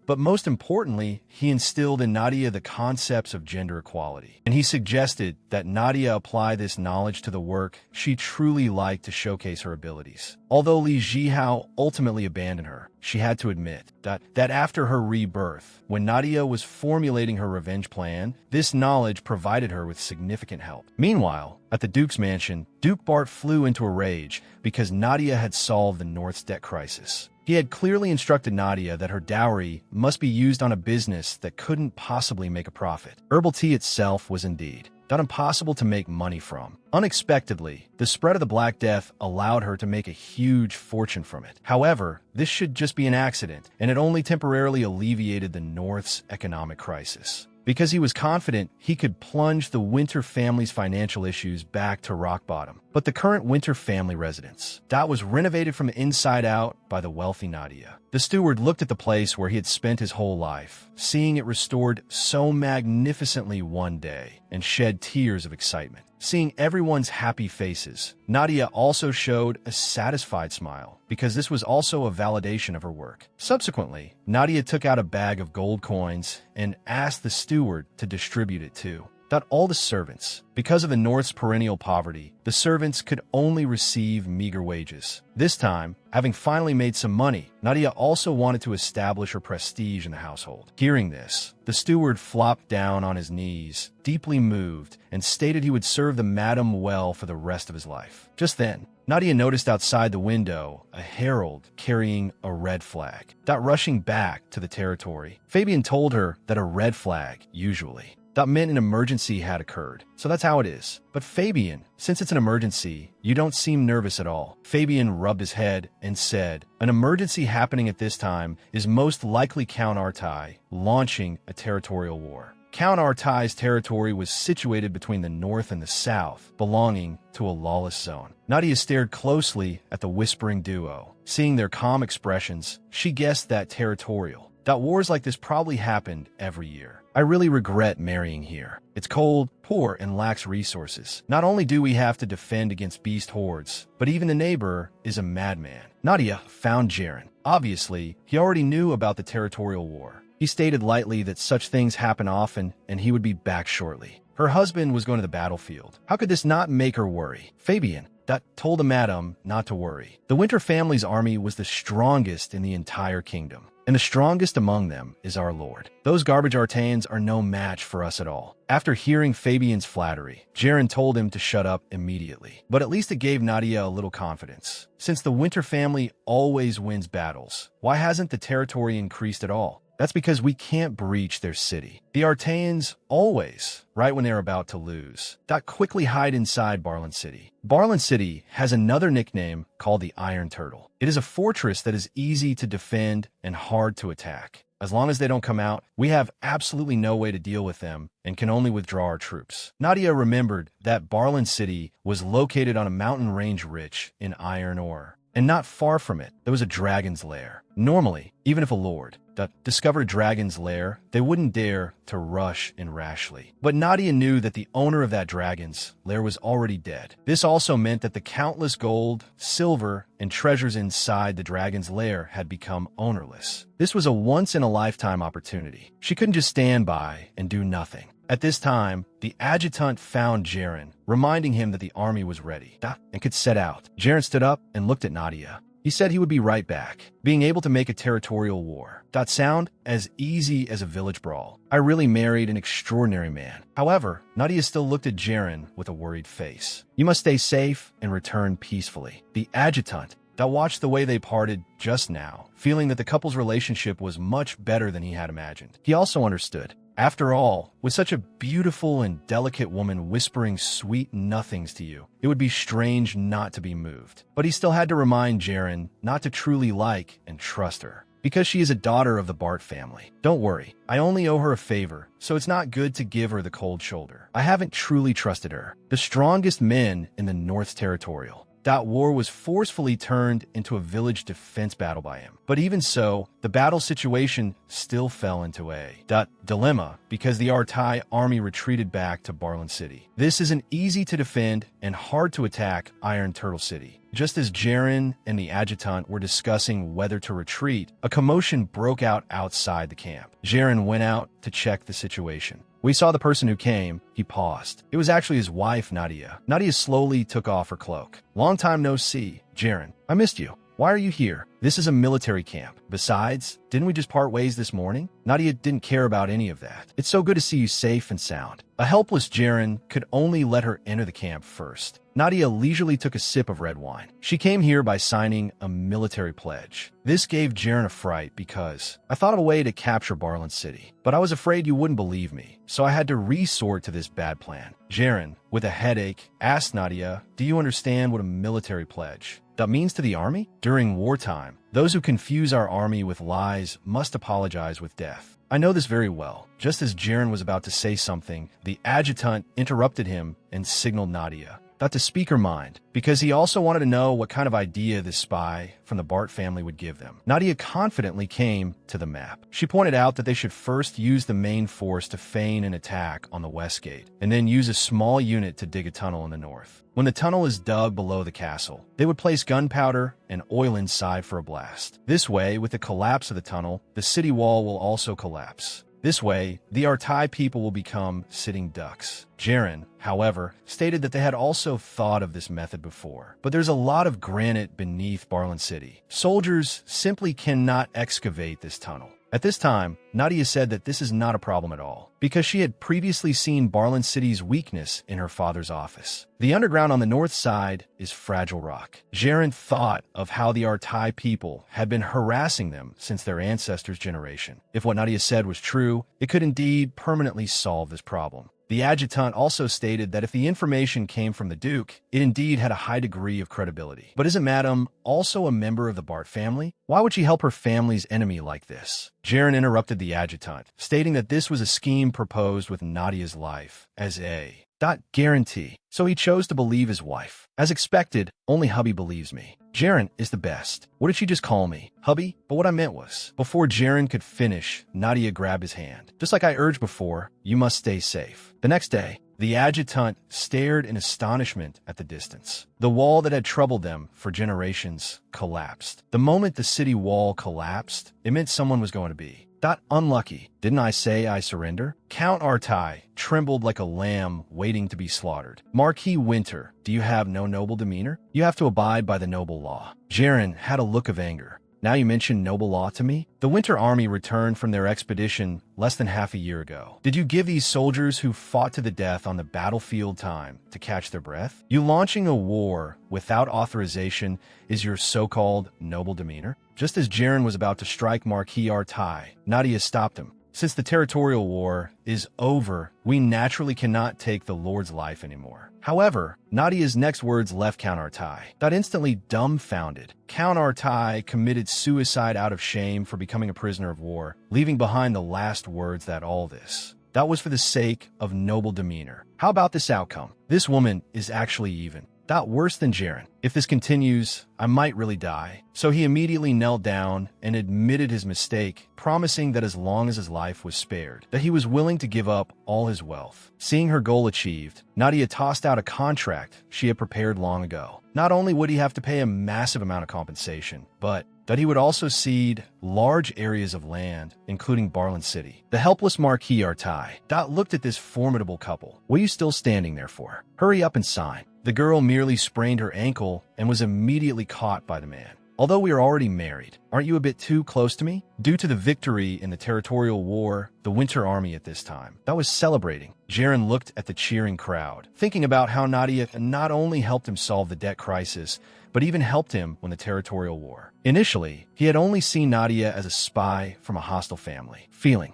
but most importantly, he instilled in Nadia the concepts of gender equality. And he suggested that Nadia apply this knowledge to the work she truly liked to showcase her abilities. Although Li Jihao ultimately abandoned her, she had to admit that after her rebirth, when Nadia was formulating her revenge plan, this knowledge provided her with significant help. Meanwhile, at the Duke's mansion, Duke Bart flew into a rage because Nadia had solved the North's debt crisis. He had clearly instructed Nadia that her dowry must be used on a business that couldn't possibly make a profit. Herbal tea itself was indeed not impossible to make money from. Unexpectedly, the spread of the Black Death allowed her to make a huge fortune from it. However, this should just be an accident, and it only temporarily alleviated the North's economic crisis. because he was confident he could plunge the Winter family's financial issues back to rock bottom. But the current Winter family residence, that was renovated from the inside out by the wealthy Nadia. The steward looked at the place where he had spent his whole life, seeing it restored so magnificently one day, and shed tears of excitement. Seeing everyone's happy faces, Nadia also showed a satisfied smile, because this was also a validation of her work. Subsequently, Nadia took out a bag of gold coins and asked the steward to distribute it too. That all the servants, because of the North's perennial poverty, the servants could only receive meager wages. This time, having finally made some money, Nadia also wanted to establish her prestige in the household. Hearing this, the steward flopped down on his knees, deeply moved, and stated he would serve the madam well for the rest of his life. Just then, Nadia noticed outside the window a herald carrying a red flag. That rushing back to the territory, Fabian told her that a red flag, usually, that meant an emergency had occurred. So that's how it is. But Fabian, since it's an emergency, you don't seem nervous at all. Fabian rubbed his head and said, an emergency happening at this time is most likely Count Artai launching a territorial war. Count Artai's territory was situated between the north and the south, belonging to a lawless zone. Nadia stared closely at the whispering duo. Seeing their calm expressions, she guessed that territorial. That wars like this probably happened every year. I really regret marrying here. It's cold, poor, and lacks resources. Not only do we have to defend against beast hordes, but even the neighbor is a madman. Nadia found Jaren. Obviously, he already knew about the territorial war. He stated lightly that such things happen often and he would be back shortly. Her husband was going to the battlefield. How could this not make her worry? Fabian, that told the madam not to worry. The Winter family's army was the strongest in the entire kingdom. And the strongest among them is our Lord. Those garbage Artaeans are no match for us at all. After hearing Fabian's flattery, Jaren told him to shut up immediately. But at least it gave Nadia a little confidence. Since the Winter family always wins battles, why hasn't the territory increased at all? That's because we can't breach their city. The Artaeans always, right when they're about to lose, quickly hide inside Barlin City. Barlin City has another nickname called the Iron Turtle. It is a fortress that is easy to defend and hard to attack. As long as they don't come out, we have absolutely no way to deal with them and can only withdraw our troops. Nadia remembered that Barlin City was located on a mountain range rich in iron ore. And not far from it, there was a dragon's lair. Normally, even if a lord discovered a dragon's lair, they wouldn't dare to rush in rashly. But Nadia knew that the owner of that dragon's lair was already dead. This also meant that the countless gold, silver, and treasures inside the dragon's lair had become ownerless. This was a once-in-a-lifetime opportunity. She couldn't just stand by and do nothing. At this time, the adjutant found Jaren, reminding him that the army was ready and could set out. Jaren stood up and looked at Nadia. He said he would be right back, being able to make a territorial war. That sound as easy as a village brawl. I really married an extraordinary man. However, Nadia still looked at Jaren with a worried face. You must stay safe and return peacefully. The adjutant watched the way they parted just now, feeling that the couple's relationship was much better than he had imagined. He also understood. After all, with such a beautiful and delicate woman whispering sweet nothings to you, it would be strange not to be moved. But he still had to remind Jaren not to truly like and trust her, because she is a daughter of the Bart family. Don't worry, I only owe her a favor, so it's not good to give her the cold shoulder. I haven't truly trusted her. The strongest men in the North's territorial. That war was forcefully turned into a village defense battle by him. But even so, the battle situation still fell into a dilemma because the Artai army retreated back to Barlin City. This is an easy to defend and hard to attack Iron Turtle City. Just as Jaren and the adjutant were discussing whether to retreat, a commotion broke out outside the camp. Jaren went out to check the situation. We saw the person who came. He paused. It was actually his wife, Nadia. Nadia slowly took off her cloak. Long time no see. Jaren, I missed you. Why are you here? This is a military camp. Besides, didn't we just part ways this morning? Nadia didn't care about any of that. It's so good to see you safe and sound. A helpless Jaren could only let her enter the camp first. Nadia leisurely took a sip of red wine. She came here by signing a military pledge. This gave Jaren a fright because I thought of a way to capture Barlin City, but I was afraid you wouldn't believe me, so I had to resort to this bad plan. Jaren, with a headache, asked Nadia, do you understand what a military pledge that means to the army? During wartime, those who confuse our army with lies must apologize with death. I know this very well. Just as Jaren was about to say something, the adjutant interrupted him and signaled Nadia not to speak her mind, because he also wanted to know what kind of idea this spy from the Bart family would give them. Nadia confidently came to the map. She pointed out that they should first use the main force to feign an attack on the west gate, and then use a small unit to dig a tunnel in the north. When the tunnel is dug below the castle, they would place gunpowder and oil inside for a blast. This way, with the collapse of the tunnel, the city wall will also collapse. This way, the Artai people will become sitting ducks. Jaren, however, stated that they had also thought of this method before, but there's a lot of granite beneath Barlin City. Soldiers simply cannot excavate this tunnel. At this time, Nadia said that this is not a problem at all, because she had previously seen Barlin City's weakness in her father's office. The underground on the north side is fragile rock. Jaren thought of how the Artai people had been harassing them since their ancestors' generation. If what Nadia said was true, it could indeed permanently solve this problem. The adjutant also stated that if the information came from the Duke, it indeed had a high degree of credibility. But isn't Madame also a member of the Bart family? Why would she help her family's enemy like this? Jaren interrupted the adjutant, stating that this was a scheme proposed with Nadia's life as a guarantee. So he chose to believe his wife. As expected, only hubby believes me. Jaren is the best. What did she just call me? Hubby? But what I meant was, before Jaren could finish, Nadia grabbed his hand. Just like I urged before, you must stay safe. The next day, the adjutant stared in astonishment at the distance. The wall that had troubled them for generations collapsed. The moment the city wall collapsed, it meant someone was going to be unlucky. Didn't I say I surrender? Count Artai trembled like a lamb waiting to be slaughtered. Marquis Winter, do you have no noble demeanor? You have to abide by the noble law. Jaren had a look of anger. Now you mention noble law to me? The Winter Army returned from their expedition less than half a year ago. Did you give these soldiers who fought to the death on the battlefield time to catch their breath? You launching a war without authorization is your so-called noble demeanor? Just as Jaren was about to strike Marquis Artai, Nadia stopped him. Since the territorial war is over, we naturally cannot take the Lord's life anymore. However, Nadia's next words left Count Artai, instantly dumbfounded. Count Artai committed suicide out of shame for becoming a prisoner of war, leaving behind the last words that all this. That was for the sake of noble demeanor. How about this outcome? This woman is actually even. Worse than Jaren. If this continues, I might really die. So he immediately knelt down and admitted his mistake, promising that as long as his life was spared, that he was willing to give up all his wealth. Seeing her goal achieved, Nadia tossed out a contract she had prepared long ago. Not only would he have to pay a massive amount of compensation, but that he would also cede large areas of land, including Barlin City. The helpless Marquis Artai looked at this formidable couple. What are you still standing there for? Hurry up and sign. The girl merely sprained her ankle and was immediately caught by the man. Although we are already married, aren't you a bit too close to me? Due to the victory in the territorial war, the Winter Army at this time was celebrating. Jaren looked at the cheering crowd, thinking about how Nadia not only helped him solve the debt crisis, but even helped him win the territorial war. Initially, he had only seen Nadia as a spy from a hostile family. Feeling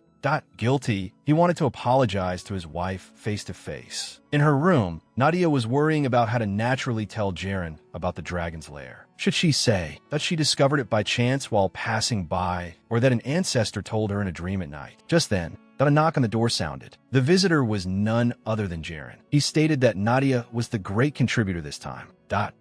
guilty, he wanted to apologize to his wife face to face. In her room, Nadia was worrying about how to naturally tell Jaren about the dragon's lair. Should she say that she discovered it by chance while passing by, or that an ancestor told her in a dream at night? Just then, a knock on the door sounded. The visitor was none other than Jaren. He stated that Nadia was the great contributor this time,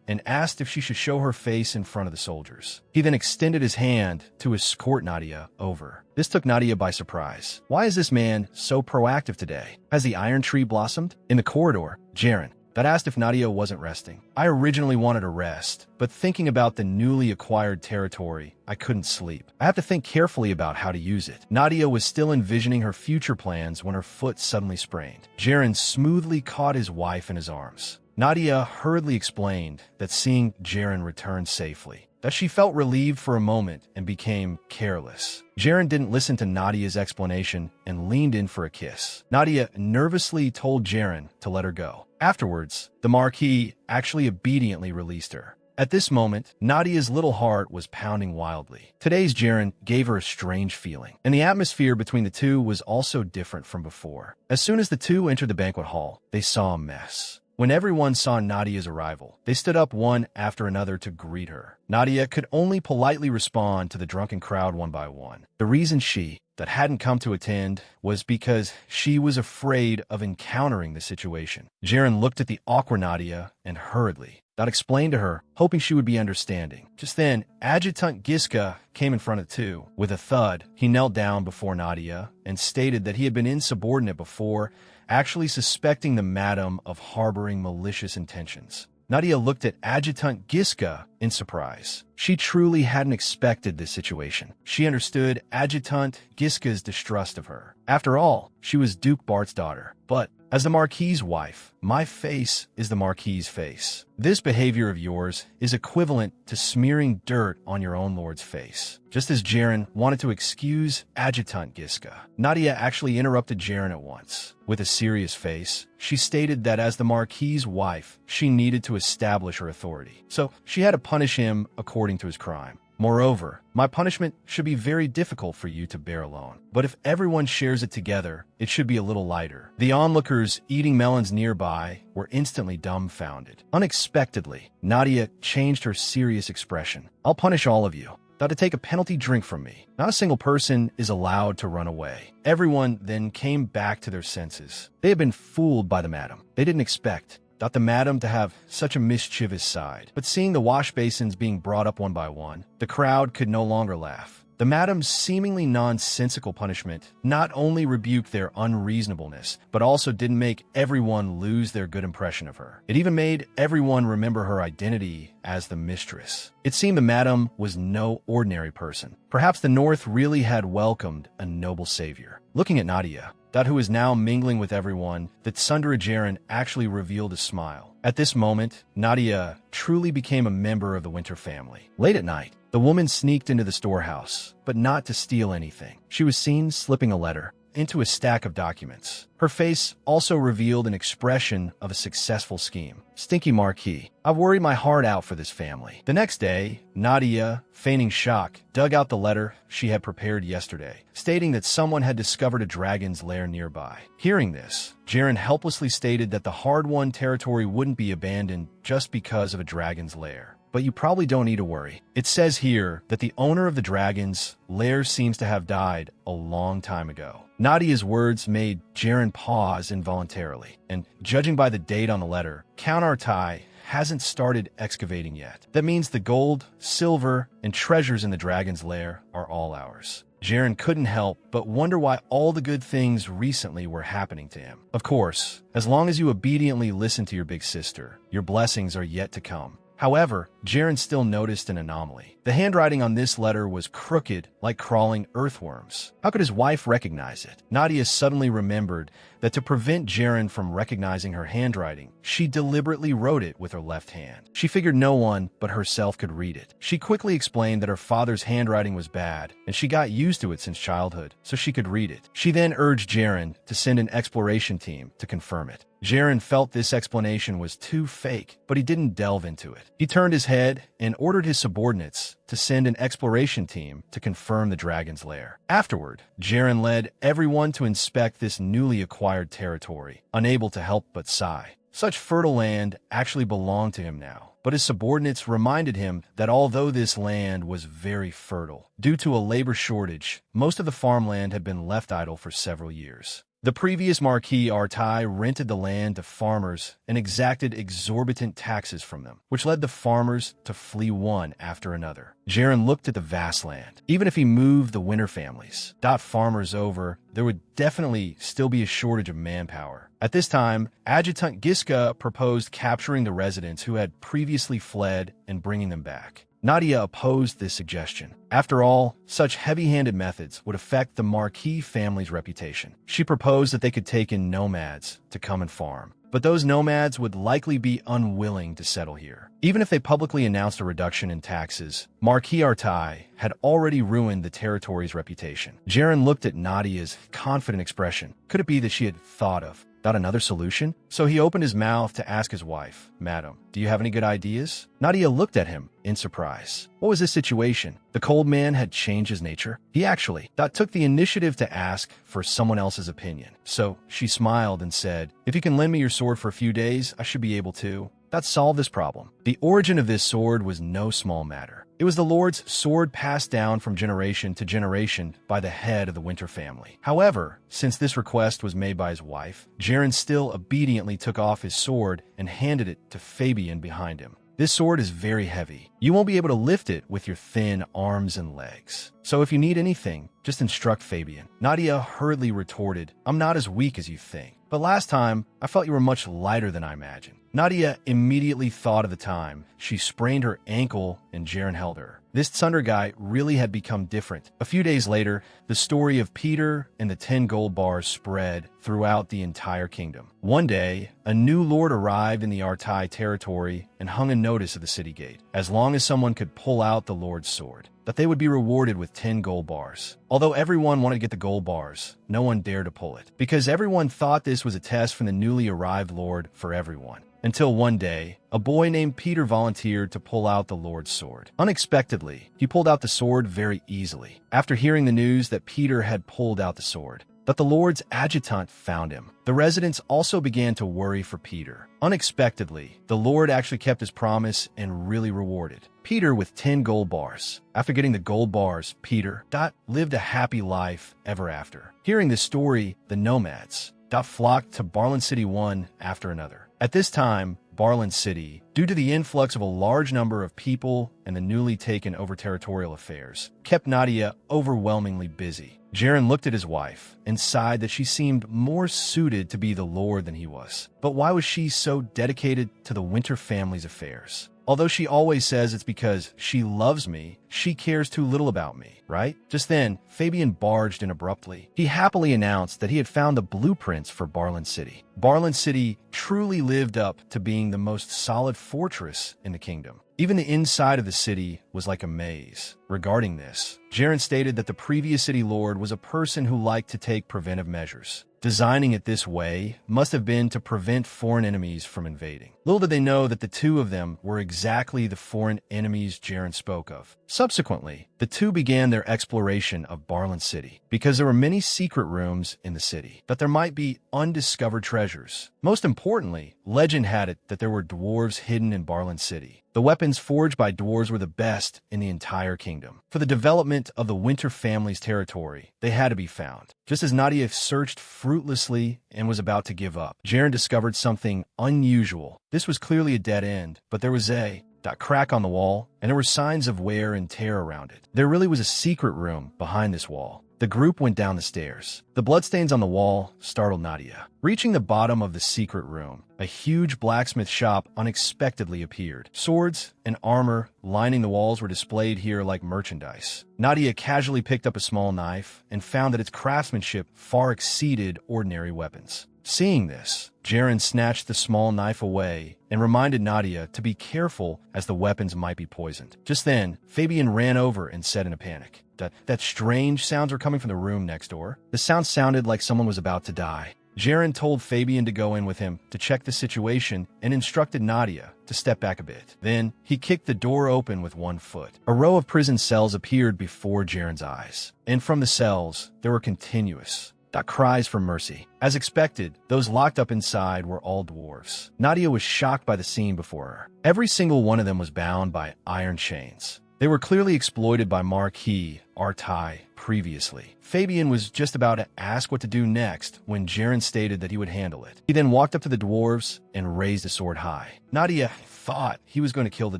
and asked if she should show her face in front of the soldiers. He then extended his hand to escort Nadia over. This took Nadia by surprise. Why is this man so proactive today? Has the iron tree blossomed? In the corridor, Jaren asked if Nadia wasn't resting. I originally wanted to rest, but thinking about the newly acquired territory, I couldn't sleep. I have to think carefully about how to use it. Nadia was still envisioning her future plans when her foot suddenly sprained. Jaren smoothly caught his wife in his arms. Nadia hurriedly explained that seeing Jaren return safely, that she felt relieved for a moment and became careless. Jaren didn't listen to Nadia's explanation and leaned in for a kiss. Nadia nervously told Jaren to let her go. Afterwards, the Marquis actually obediently released her. At this moment, Nadia's little heart was pounding wildly. Today's Jaren gave her a strange feeling, and the atmosphere between the two was also different from before. As soon as the two entered the banquet hall, they saw a mess. When everyone saw Nadia's arrival, they stood up one after another to greet her. Nadia could only politely respond to the drunken crowd one by one. The reason she that hadn't come to attend was because she was afraid of encountering the situation. Jaren looked at the awkward Nadia and hurriedly that explained to her, hoping she would be understanding. Just then, Adjutant Giska came in front of the two. With a thud, he knelt down before Nadia and stated that he had been insubordinate before, actually suspecting the madam of harboring malicious intentions. Nadia looked at Adjutant Giska in surprise. She truly hadn't expected this situation. She understood Adjutant Giska's distrust of her. After all, she was Duke Bart's daughter. But as the Marquis's wife, my face is the Marquis's face. This behavior of yours is equivalent to smearing dirt on your own lord's face. Just as Jaren wanted to excuse Adjutant Giska, Nadia actually interrupted Jaren at once. With a serious face, she stated that as the Marquis's wife, she needed to establish her authority. So she had to punish him according to his crime. Moreover, my punishment should be very difficult for you to bear alone. But if everyone shares it together, it should be a little lighter. The onlookers eating melons nearby were instantly dumbfounded. Unexpectedly, Nadia changed her serious expression. I'll punish all of you. Thought to take a penalty drink from me. Not a single person is allowed to run away. Everyone then came back to their senses. They had been fooled by the madam. They didn't expect the madam to have such a mischievous side. But seeing the wash basins being brought up one by one, the crowd could no longer laugh. The madam's seemingly nonsensical punishment not only rebuked their unreasonableness, but also didn't make everyone lose their good impression of her. It even made everyone remember her identity as the mistress. It seemed the madam was no ordinary person. Perhaps the North really had welcomed a noble savior. Looking at Nadia, that who is now mingling with everyone, that Sundara Jaren actually revealed a smile. At this moment, Nadia truly became a member of the Winter family. Late at night, the woman sneaked into the storehouse, but not to steal anything. She was seen slipping a letter into a stack of documents. Her face also revealed an expression of a successful scheme. Stinky Marquis, I've worried my heart out for this family. The next day, Nadia, feigning shock, dug out the letter she had prepared yesterday, stating that someone had discovered a dragon's lair nearby. Hearing this, Jaren helplessly stated that the hard-won territory wouldn't be abandoned just because of a dragon's lair. But you probably don't need to worry. It says here that the owner of the dragon's lair seems to have died a long time ago. Nadia's words made Jaren pause involuntarily, and judging by the date on the letter, Count Artai hasn't started excavating yet. That means the gold, silver, and treasures in the dragon's lair are all ours. Jaren couldn't help but wonder why all the good things recently were happening to him. Of course, as long as you obediently listen to your big sister, your blessings are yet to come. However, Jaren still noticed an anomaly. The handwriting on this letter was crooked like crawling earthworms. How could his wife recognize it? Nadia suddenly remembered that to prevent Jaren from recognizing her handwriting, she deliberately wrote it with her left hand. She figured no one but herself could read it. She quickly explained that her father's handwriting was bad, and she got used to it since childhood, so she could read it. She then urged Jaren to send an exploration team to confirm it. Jaren felt this explanation was too fake, but he didn't delve into it. He turned his head and ordered his subordinates to send an exploration team to confirm the dragon's lair. Afterward, Jaren led everyone to inspect this newly acquired territory, unable to help but sigh. Such fertile land actually belonged to him now. But his subordinates reminded him that although this land was very fertile, due to a labor shortage, most of the farmland had been left idle for several years. The previous Marquis Artai rented the land to farmers and exacted exorbitant taxes from them, which led the farmers to flee one after another. Jaren looked at the vast land. Even if he moved the Winter families, farmers over, there would definitely still be a shortage of manpower. At this time, Adjutant Giska proposed capturing the residents who had previously fled and bringing them back. Nadia opposed this suggestion. After all, such heavy-handed methods would affect the Marquis family's reputation. She proposed that they could take in nomads to come and farm. But those nomads would likely be unwilling to settle here. Even if they publicly announced a reduction in taxes, Marquis Artai had already ruined the territory's reputation. Jaren looked at Nadia's confident expression. Could it be that she had thought of Got another solution? So he opened his mouth to ask his wife, "Madam, do you have any good ideas?" Nadia looked at him in surprise. What was this situation? The cold man had changed his nature? He actually took the initiative to ask for someone else's opinion. So she smiled and said, "If you can lend me your sword for a few days, I should be able to solve this problem." The origin of this sword was no small matter. It was the Lord's sword passed down from generation to generation by the head of the Winter family. However, since this request was made by his wife, Jaren still obediently took off his sword and handed it to Fabian behind him. This sword is very heavy. You won't be able to lift it with your thin arms and legs. So if you need anything, just instruct Fabian. Nadia hurriedly retorted, "I'm not as weak as you think. But last time, I felt you were much lighter than I imagined." Nadia immediately thought of the time she sprained her ankle and Jaren held her. This Thunder guy really had become different. A few days later, the story of Peter and the 10 gold bars spread throughout the entire kingdom. One day, a new lord arrived in the Artai territory and hung a notice at the city gate. As long as someone could pull out the Lord's sword, that they would be rewarded with 10 gold bars. Although everyone wanted to get the gold bars, no one dared to pull it, because everyone thought this was a test from the newly arrived Lord for everyone. Until one day, a boy named Peter volunteered to pull out the Lord's sword. Unexpectedly, he pulled out the sword very easily. After hearing the news that Peter had pulled out the sword, that the Lord's adjutant found him, the residents also began to worry for Peter. Unexpectedly, the Lord actually kept his promise and really rewarded Peter with 10 gold bars. After getting the gold bars, Peter lived a happy life ever after. Hearing this story, the nomads flocked to Barlin City one after another. At this time, Barlin City, due to the influx of a large number of people and the newly taken over territorial affairs, kept Nadia overwhelmingly busy. Jaren looked at his wife and sighed that she seemed more suited to be the Lord than he was. But why was she so dedicated to the Winter family's affairs? Although she always says it's because she loves me, she cares too little about me, right? Just then, Fabian barged in abruptly. He happily announced that he had found the blueprints for Barlin City. Barlin City truly lived up to being the most solid fortress in the kingdom. Even the inside of the city was like a maze. Regarding this, Jaren stated that the previous city lord was a person who liked to take preventive measures. Designing it this way must have been to prevent foreign enemies from invading. Little did they know that the two of them were exactly the foreign enemies Jaren spoke of. Subsequently, the two began their exploration of Barlin City, because there were many secret rooms in the city, that there might be undiscovered treasures. Most importantly, legend had it that there were dwarves hidden in Barlin City. The weapons forged by dwarves were the best in the entire kingdom. For the development of the Winter family's territory, they had to be found. Just as Nadia searched fruitlessly and was about to give up, Jaren discovered something unusual. This was clearly a dead end, but there was a crack on the wall, and there were signs of wear and tear around it. There really was a secret room behind this wall. The group went down the stairs. The bloodstains on the wall startled Nadia. Reaching the bottom of the secret room, a huge blacksmith shop unexpectedly appeared. Swords and armor lining the walls were displayed here like merchandise. Nadia casually picked up a small knife and found that its craftsmanship far exceeded ordinary weapons. Seeing this, Jaren snatched the small knife away and reminded Nadia to be careful as the weapons might be poisoned. Just then, Fabian ran over and said in a panic, that strange sounds were coming from the room next door. The sound sounded like someone was about to die. Jaren told Fabian to go in with him to check the situation and instructed Nadia to step back a bit. Then, he kicked the door open with one foot. A row of prison cells appeared before Jaren's eyes, and from the cells, there were continuous cries for mercy. As expected, those locked up inside were all dwarves. Nadia was shocked by the scene before her. Every single one of them was bound by iron chains. They were clearly exploited by Marquis Artai previously. Fabian was just about to ask what to do next when Jaren stated that he would handle it. He then walked up to the dwarves and raised a sword high. Nadia thought he was going to kill the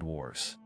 dwarves.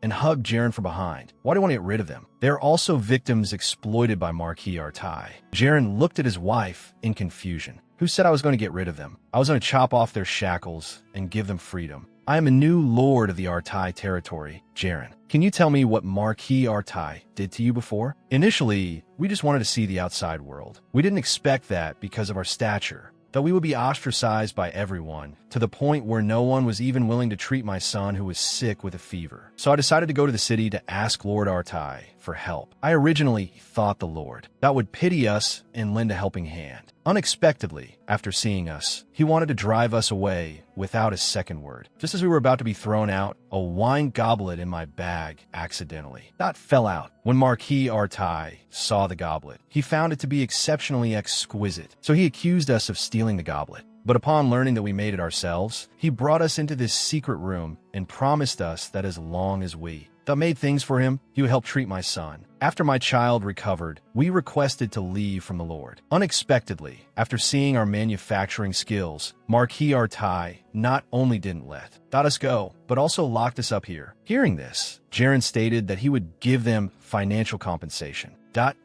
And hugged Jaren from behind. Why do you want to get rid of them? They are also victims exploited by Marquis Artai. Jaren looked at his wife in confusion. Who said I was going to get rid of them? I was going to chop off their shackles and give them freedom. I am a new lord of the Artai territory, Jaren. Can you tell me what Marquis Artai did to you before? Initially, we just wanted to see the outside world. We didn't expect that because of our stature, that we would be ostracized by everyone, to the point where no one was even willing to treat my son who was sick with a fever. So I decided to go to the city to ask Lord Artai for help. I originally thought the Lord that would pity us and lend a helping hand. Unexpectedly, after seeing us, he wanted to drive us away without a second word. Just as we were about to be thrown out, a wine goblet in my bag accidentally fell out. When Marquis Artai saw the goblet, he found it to be exceptionally exquisite, so he accused us of stealing the goblet. But upon learning that we made it ourselves, he brought us into this secret room and promised us that as long as we made things for him, he would help treat my son. After my child recovered, we requested to leave from the Lord. Unexpectedly, after seeing our manufacturing skills, Marquis Artai not only didn't let us go, but also locked us up here. Hearing this, Jaren stated that he would give them financial compensation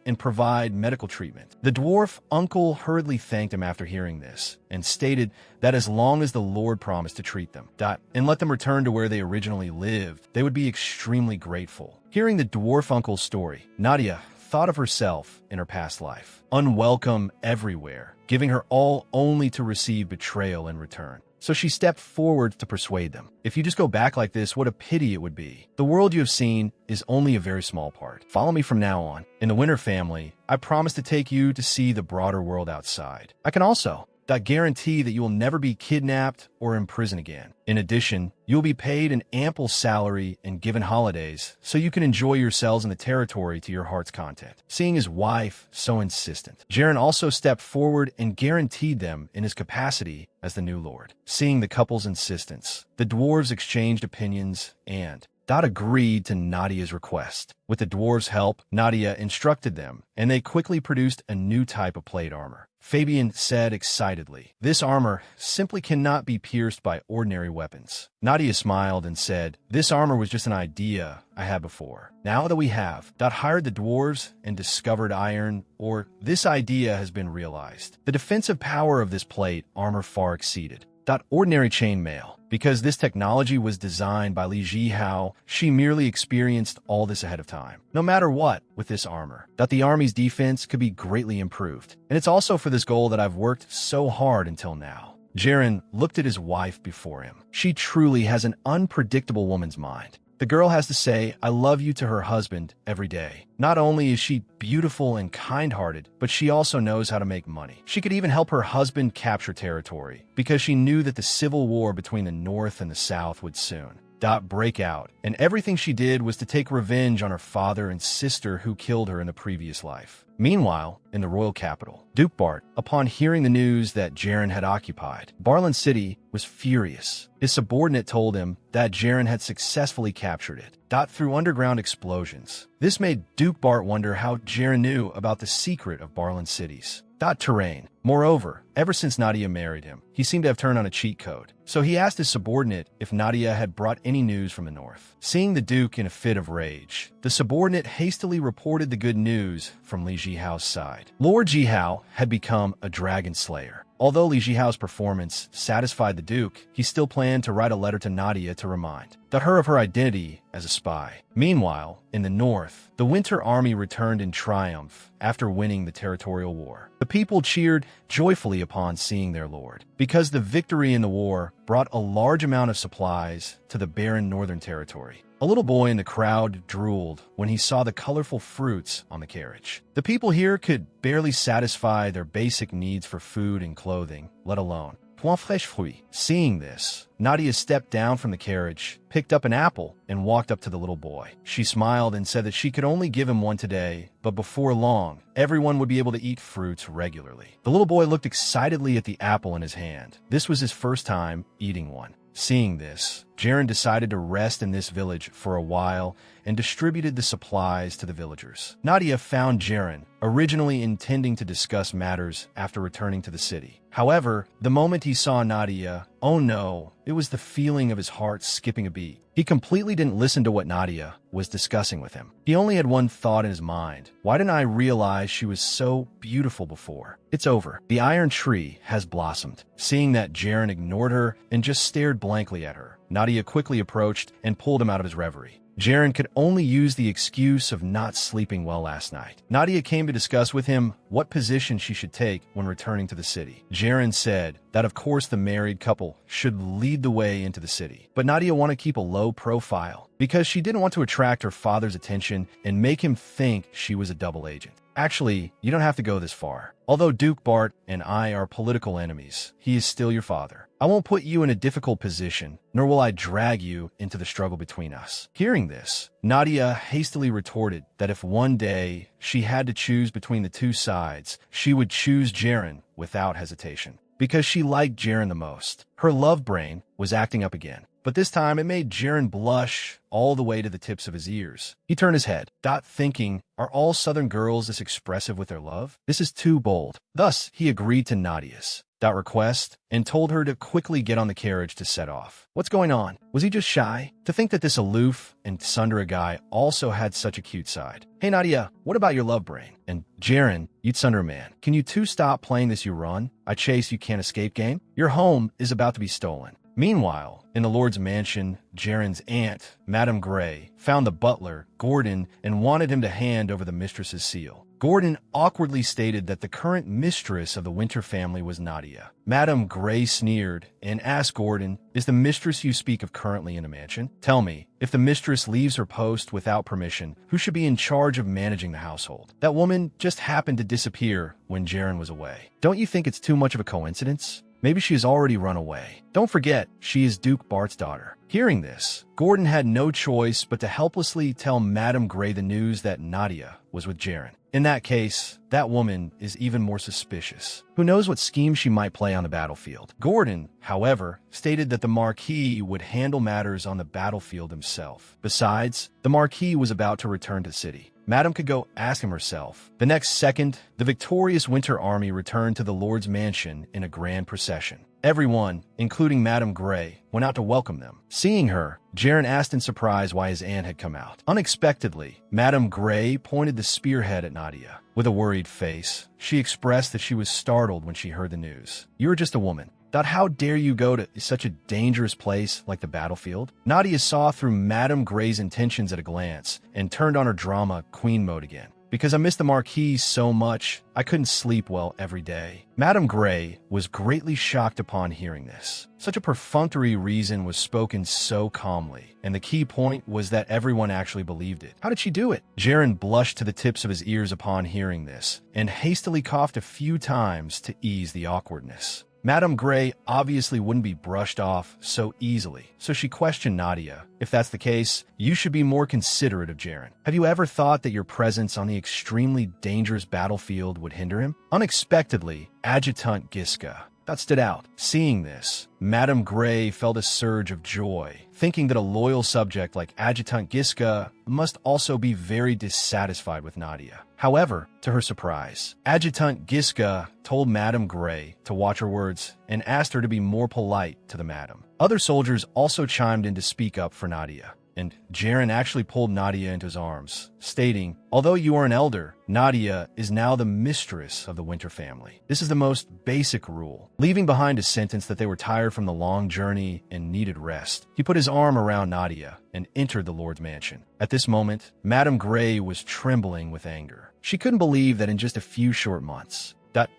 and provide medical treatment. The dwarf uncle hurriedly thanked him after hearing this and stated that as long as the Lord promised to treat them and let them return to where they originally lived, they would be extremely grateful. Hearing the dwarf uncle's story, Nadia thought of herself in her past life, unwelcome everywhere, giving her all only to receive betrayal in return. So she stepped forward to persuade them. If you just go back like this, what a pity it would be. The world you have seen is only a very small part. Follow me from now on. In the Winter family, I promise to take you to see the broader world outside. I can also guarantee that you will never be kidnapped or imprisoned again. In addition, you will be paid an ample salary and given holidays so you can enjoy yourselves in the territory to your heart's content. Seeing his wife so insistent, Jaren also stepped forward and guaranteed them in his capacity as the new lord. Seeing the couple's insistence, the dwarves exchanged opinions and agreed to Nadia's request. With the dwarves' help, Nadia instructed them, and they quickly produced a new type of plate armor. Fabian said excitedly, "This armor simply cannot be pierced by ordinary weapons." Nadia smiled and said, "This armor was just an idea I had before. Now that we have hired the dwarves and discovered iron, or this idea has been realized. The defensive power of this plate armor far exceeded ordinary chainmail. Because this technology was designed by Li Jihao, she merely experienced all this ahead of time. No matter what with this armor, the army's defense could be greatly improved. And it's also for this goal that I've worked so hard until now." Jaren looked at his wife before him. She truly has an unpredictable woman's mind. The girl has to say, "I love you" to her husband every day. Not only is she beautiful and kind-hearted, but she also knows how to make money. She could even help her husband capture territory because she knew that the civil war between the North and the South would soon break out, and everything she did was to take revenge on her father and sister who killed her in the previous life. Meanwhile, in the royal capital, Duke Bart, upon hearing the news that Jaren had occupied Barlin City, was furious. His subordinate told him that Jaren had successfully captured it through underground explosions. This made Duke Bart wonder how Jaren knew about the secret of Barlin Cities terrain. Moreover, ever since Nadia married him, he seemed to have turned on a cheat code. So he asked his subordinate if Nadia had brought any news from the north. Seeing the Duke in a fit of rage, the subordinate hastily reported the good news from Li Jihao's side. Lord Jihao had become a dragon slayer. Although Li Jihao's performance satisfied the Duke, he still planned to write a letter to Nadia to remind her of her identity as a spy. Meanwhile, in the north, the Winter Army returned in triumph after winning the territorial war. The people cheered joyfully upon seeing their lord, because the victory in the war brought a large amount of supplies to the barren northern territory. A little boy in the crowd drooled when he saw the colorful fruits on the carriage. The people here could barely satisfy their basic needs for food and clothing, let alone point fraîche fruits. Seeing this, Nadia stepped down from the carriage, picked up an apple, and walked up to the little boy. She smiled and said that she could only give him one today, but before long, everyone would be able to eat fruits regularly. The little boy looked excitedly at the apple in his hand. This was his first time eating one. Seeing this, Jaren decided to rest in this village for a while and distributed the supplies to the villagers. Nadia found Jaren, originally intending to discuss matters after returning to the city. However, the moment he saw Nadia, oh no, it was the feeling of his heart skipping a beat. He completely didn't listen to what Nadia was discussing with him. He only had one thought in his mind. Why didn't I realize she was so beautiful before? It's over. The iron tree has blossomed. Seeing that Jaren ignored her and just stared blankly at her, Nadia quickly approached and pulled him out of his reverie. Jaren could only use the excuse of not sleeping well last night. Nadia came to discuss with him what position she should take when returning to the city. Jaren said that of course the married couple should lead the way into the city, but Nadia wanted to keep a low profile because she didn't want to attract her father's attention and make him think she was a double agent. Actually, you don't have to go this far. Although Duke Bart and I are political enemies, he is still your father. I won't put you in a difficult position, nor will I drag you into the struggle between us. Hearing this, Nadia hastily retorted that if one day she had to choose between the two sides, she would choose Jaren without hesitation, because she liked Jaren the most. Her love brain was acting up again, but this time it made Jaren blush all the way to the tips of his ears. He turned his head, thinking, are all Southern girls this expressive with their love? This is too bold. Thus, he agreed to Nadia's request and told her to quickly get on the carriage to set off. What's going on? Was he just shy? To think that this aloof and tsundere guy also had such a cute side. Hey Nadia, what about your love brain? And Jaren, you tsundere man, can you two stop playing this you run, I chase you can't escape game? Your home is about to be stolen. Meanwhile, in the Lord's mansion, Jaren's aunt, Madame Gray, found the butler, Gordon, and wanted him to hand over the mistress's seal. Gordon awkwardly stated that the current mistress of the Winter family was Nadia. Madame Gray sneered and asked Gordon, is the mistress you speak of currently in the mansion? Tell me, if the mistress leaves her post without permission, who should be in charge of managing the household? That woman just happened to disappear when Jaren was away. Don't you think it's too much of a coincidence? Maybe she has already run away. Don't forget, she is Duke Bart's daughter. Hearing this, Gordon had no choice but to helplessly tell Madame Gray the news that Nadia was with Jaren. In that case, that woman is even more suspicious. Who knows what scheme she might play on the battlefield? Gordon, however, stated that the Marquis would handle matters on the battlefield himself. Besides, the Marquis was about to return to the city. Madame could go ask him herself. The next second, the victorious Winter Army returned to the Lord's mansion in a grand procession. Everyone, including Madame Gray, went out to welcome them. Seeing her, Jaren asked in surprise why his aunt had come out. Unexpectedly, Madame Gray pointed the spearhead at Nadia. With a worried face, she expressed that she was startled when she heard the news. You are just a woman. How dare you go to such a dangerous place like the battlefield? Nadia saw through Madame Gray's intentions at a glance and turned on her drama queen mode again. Because I missed the Marquis so much, I couldn't sleep well every day. Madame Gray was greatly shocked upon hearing this. Such a perfunctory reason was spoken so calmly, and the key point was that everyone actually believed it. How did she do it? Jaren blushed to the tips of his ears upon hearing this, and hastily coughed a few times to ease the awkwardness. Madame Gray obviously wouldn't be brushed off so easily, so she questioned Nadia. If that's the case, you should be more considerate of Jaren. Have you ever thought that your presence on the extremely dangerous battlefield would hinder him? Unexpectedly, Adjutant Giska stood out. Seeing this, Madame Gray felt a surge of joy, thinking that a loyal subject like Adjutant Giska must also be very dissatisfied with Nadia. However, to her surprise, Adjutant Giska told Madame Gray to watch her words and asked her to be more polite to the madam. Other soldiers also chimed in to speak up for Nadia, and Jaren actually pulled Nadia into his arms, stating, although you are an elder, Nadia is now the mistress of the Winter family. This is the most basic rule. Leaving behind a sentence that they were tired from the long journey and needed rest, he put his arm around Nadia and entered the Lord's mansion. At this moment, Madame Gray was trembling with anger. She couldn't believe that in just a few short months,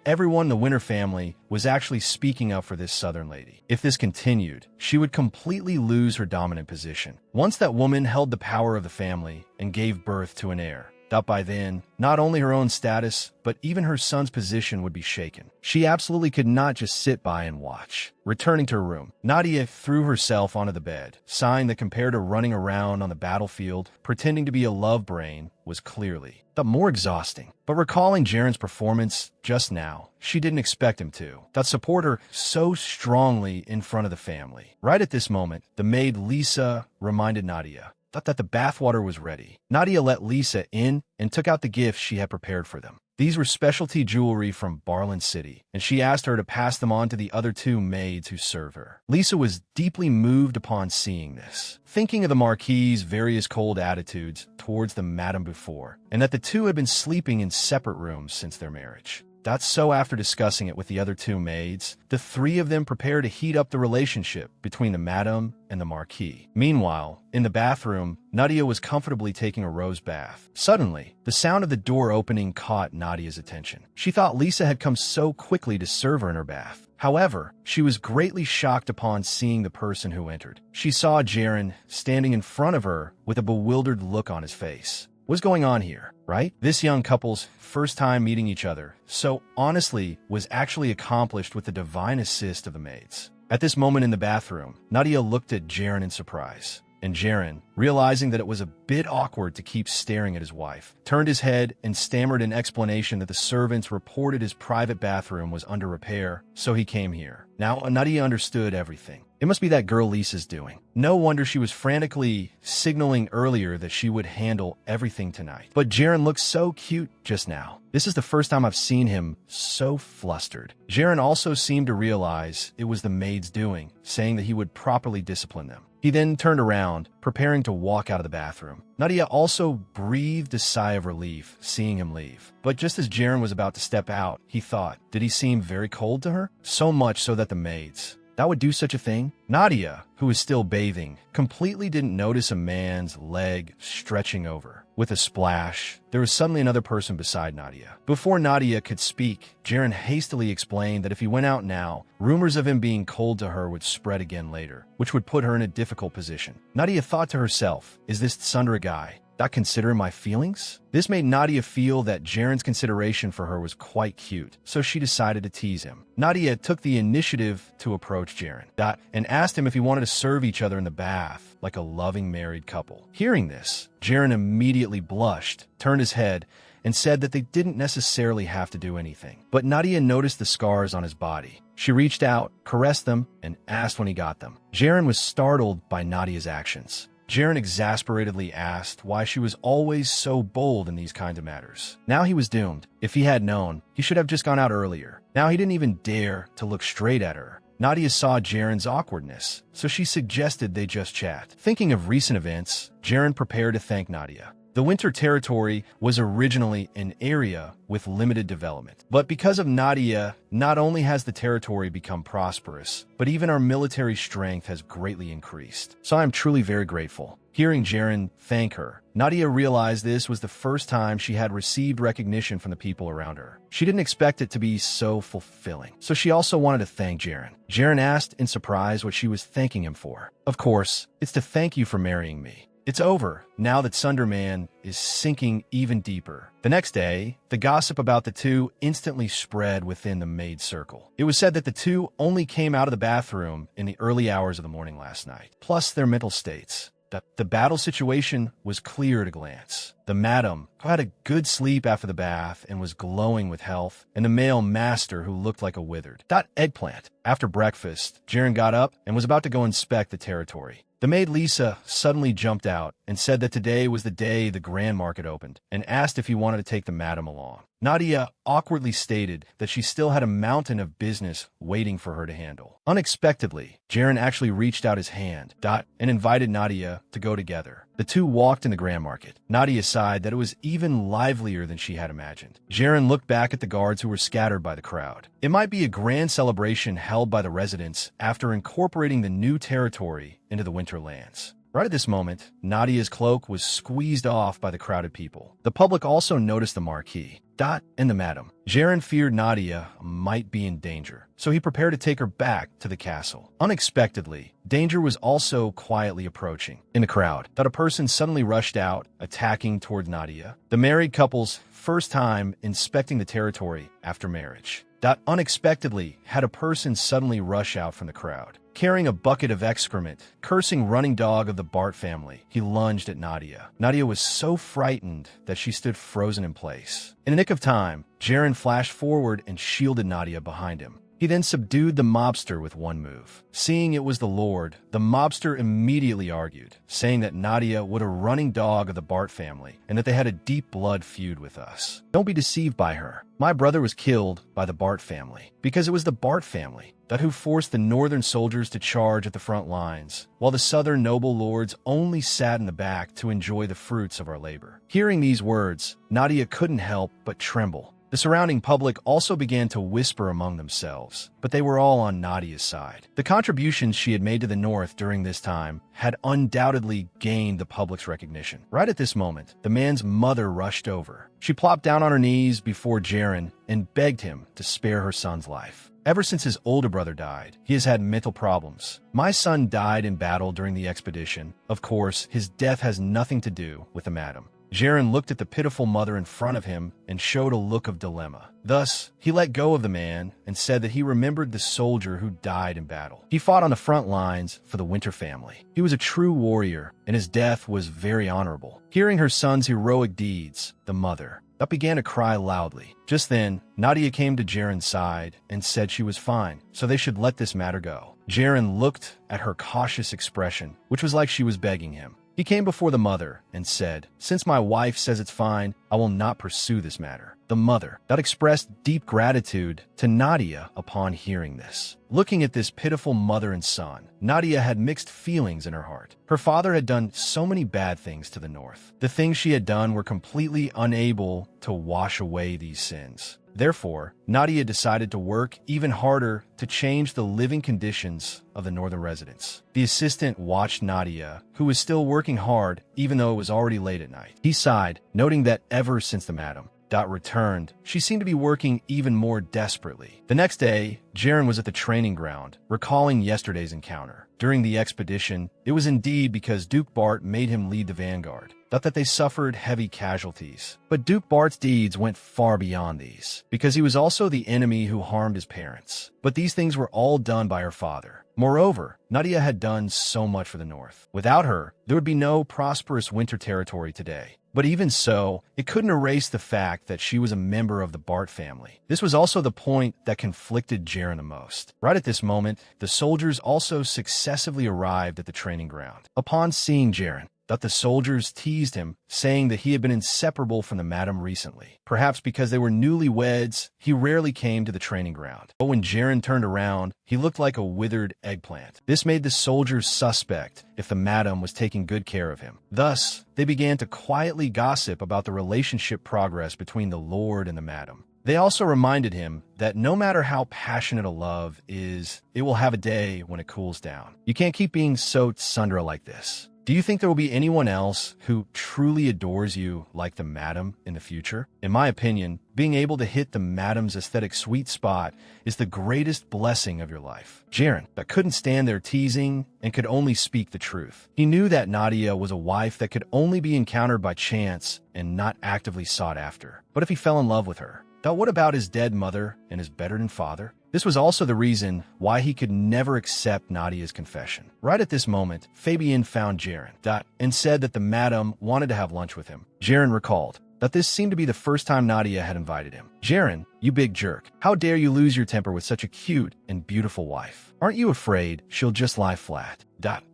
everyone in the Winter family was actually speaking up for this Southern lady. If this continued, she would completely lose her dominant position. Once that woman held the power of the family and gave birth to an heir, by then, not only her own status, but even her son's position would be shaken. She absolutely could not just sit by and watch. Returning to her room, Nadia threw herself onto the bed, sign that compared to running around on the battlefield, pretending to be a love brain, was clearly the more exhausting. But recalling Jaren's performance just now, she didn't expect him to support her so strongly in front of the family. Right at this moment, the maid Lisa reminded Nadia that the bathwater was ready. Nadia let Lisa in and took out the gifts she had prepared for them. These were specialty jewelry from Barland City, and she asked her to pass them on to the other two maids who serve her. Lisa was deeply moved upon seeing this, thinking of the Marquis's various cold attitudes towards the madam before, and that the two had been sleeping in separate rooms since their marriage. So after discussing it with the other two maids, the three of them prepare to heat up the relationship between the madam and the marquis. Meanwhile, in the bathroom, Nadia was comfortably taking a rose bath. Suddenly, the sound of the door opening caught Nadia's attention. She thought Lisa had come so quickly to serve her in her bath. However, she was greatly shocked upon seeing the person who entered. She saw Jaren standing in front of her with a bewildered look on his face. What's going on here, right? This young couple's first time meeting each other, so honestly, was actually accomplished with the divine assist of the maids. At this moment in the bathroom, Nadia looked at Jaren in surprise. And Jaren, realizing that it was a bit awkward to keep staring at his wife, turned his head and stammered an explanation that the servants reported his private bathroom was under repair, so he came here. Now, Nadia understood everything. It must be that girl Lisa's doing. No wonder she was frantically signaling earlier that she would handle everything tonight. But Jaren looked so cute just now. This is the first time I've seen him so flustered. Jaren also seemed to realize it was the maid's doing, saying that he would properly discipline them. He then turned around, preparing to walk out of the bathroom. Nadia also breathed a sigh of relief, seeing him leave. But just as Jaren was about to step out, he thought, did he seem very cold to her? So much so that the maids that would do such a thing? Nadia, who was still bathing, completely didn't notice a man's leg stretching over. With a splash, there was suddenly another person beside Nadia. Before Nadia could speak, Jaren hastily explained that if he went out now, rumors of him being cold to her would spread again later, which would put her in a difficult position. Nadia thought to herself, is this Tsundra guy not considering my feelings? This made Nadia feel that Jaren's consideration for her was quite cute, so she decided to tease him. Nadia took the initiative to approach Jaren and asked him if he wanted to serve each other in the bath like a loving married couple. Hearing this, Jaren immediately blushed, turned his head, and said that they didn't necessarily have to do anything. But Nadia noticed the scars on his body. She reached out, caressed them, and asked when he got them. Jaren was startled by Nadia's actions. Jaren exasperatedly asked why she was always so bold in these kinds of matters. Now he was doomed. If he had known, he should have just gone out earlier. Now he didn't even dare to look straight at her. Nadia saw Jaren's awkwardness, so she suggested they just chat. Thinking of recent events, Jaren prepared to thank Nadia. The Winter Territory was originally an area with limited development. But because of Nadia, not only has the territory become prosperous, but even our military strength has greatly increased. So I am truly very grateful. Hearing Jaren thank her, Nadia realized this was the first time she had received recognition from the people around her. She didn't expect it to be so fulfilling, so she also wanted to thank Jaren. Jaren asked in surprise what she was thanking him for. Of course, it's to thank you for marrying me. It's over, now that Sunderman is sinking even deeper. The next day, the gossip about the two instantly spread within the maid circle. It was said that the two only came out of the bathroom in the early hours of the morning last night, plus their mental states. The battle situation was clear at a glance. The madam, who had a good sleep after the bath and was glowing with health, and the male master who looked like a withered eggplant. After breakfast, Jaren got up and was about to go inspect the territory. The maid Lisa suddenly jumped out and said that today was the day the grand market opened and asked if he wanted to take the madam along. Nadia awkwardly stated that she still had a mountain of business waiting for her to handle. Unexpectedly, Jaren actually reached out his hand and invited Nadia to go together. The two walked in the grand market. Nadia sighed that it was even livelier than she had imagined. Jaren looked back at the guards who were scattered by the crowd. It might be a grand celebration held by the residents after incorporating the new territory into the Winterlands. Right at this moment, Nadia's cloak was squeezed off by the crowded people. The public also noticed the marquis, and the madam. Jaren feared Nadia might be in danger, so he prepared to take her back to the castle. Unexpectedly, danger was also quietly approaching. In the crowd, a person suddenly rushed out, attacking toward Nadia, the married couple's first time inspecting the territory after marriage. Unexpectedly, had a person suddenly rush out from the crowd. Carrying a bucket of excrement, cursing running dog of the Bart family, he lunged at Nadia. Nadia was so frightened that she stood frozen in place. In the nick of time, Jaren flashed forward and shielded Nadia behind him. He then subdued the mobster with one move. Seeing it was the Lord, the mobster immediately argued, saying that Nadia was a running dog of the Bart family and that they had a deep blood feud with us. Don't be deceived by her. My brother was killed by the Bart family because it was the Bart family who forced the northern soldiers to charge at the front lines, while the southern noble lords only sat in the back to enjoy the fruits of our labor. Hearing these words, Nadia couldn't help but tremble. The surrounding public also began to whisper among themselves, but they were all on Nadia's side. The contributions she had made to the North during this time had undoubtedly gained the public's recognition. Right at this moment, the man's mother rushed over. She plopped down on her knees before Jaren and begged him to spare her son's life. Ever since his older brother died, he has had mental problems. My son died in battle during the expedition. Of course, his death has nothing to do with the madam. Jaren looked at the pitiful mother in front of him and showed a look of dilemma. Thus, he let go of the man and said that he remembered the soldier who died in battle. He fought on the front lines for the Winter family. He was a true warrior, and his death was very honorable. Hearing her son's heroic deeds, the mother began to cry loudly. Just then, Nadia came to Jaren's side and said she was fine, so they should let this matter go. Jaren looked at her cautious expression, which was like she was begging him. He came before the mother and said, "Since my wife says it's fine, I will not pursue this matter." The mother expressed deep gratitude to Nadia upon hearing this. Looking at this pitiful mother and son, Nadia had mixed feelings in her heart. Her father had done so many bad things to the North. The things she had done were completely unable to wash away these sins. Therefore, Nadia decided to work even harder to change the living conditions of the northern residents. The assistant watched Nadia, who was still working hard even though it was already late at night. He sighed, noting that ever since the madam returned, she seemed to be working even more desperately. The next day, Jaren was at the training ground, recalling yesterday's encounter. During the expedition, it was indeed because Duke Bart made him lead the vanguard. Thought that they suffered heavy casualties. But Duke Bart's deeds went far beyond these, because he was also the enemy who harmed his parents. But these things were all done by her father. Moreover, Nadia had done so much for the North. Without her, there would be no prosperous winter territory today. But even so, it couldn't erase the fact that she was a member of the Bart family. This was also the point that conflicted Jaren the most. Right at this moment, the soldiers also successively arrived at the training ground. Upon seeing Jaren, the soldiers teased him, saying that he had been inseparable from the madam recently. Perhaps because they were newlyweds, he rarely came to the training ground. But when Jaren turned around, he looked like a withered eggplant. This made the soldiers suspect if the madam was taking good care of him. Thus, they began to quietly gossip about the relationship progress between the Lord and the madam. They also reminded him that no matter how passionate a love is, it will have a day when it cools down. You can't keep being so tsundere like this. Do you think there will be anyone else who truly adores you like the madam in the future? In my opinion, being able to hit the madam's aesthetic sweet spot is the greatest blessing of your life. Jaren couldn't stand their teasing and could only speak the truth. He knew that Nadia was a wife that could only be encountered by chance and not actively sought after. But if he fell in love with her, what about his dead mother and his bedridden father? This was also the reason why he could never accept Nadia's confession. Right at this moment, Fabian found Jaren and said that the madam wanted to have lunch with him. Jaren recalled that this seemed to be the first time Nadia had invited him. "Jaren, you big jerk. How dare you lose your temper with such a cute and beautiful wife? Aren't you afraid she'll just lie flat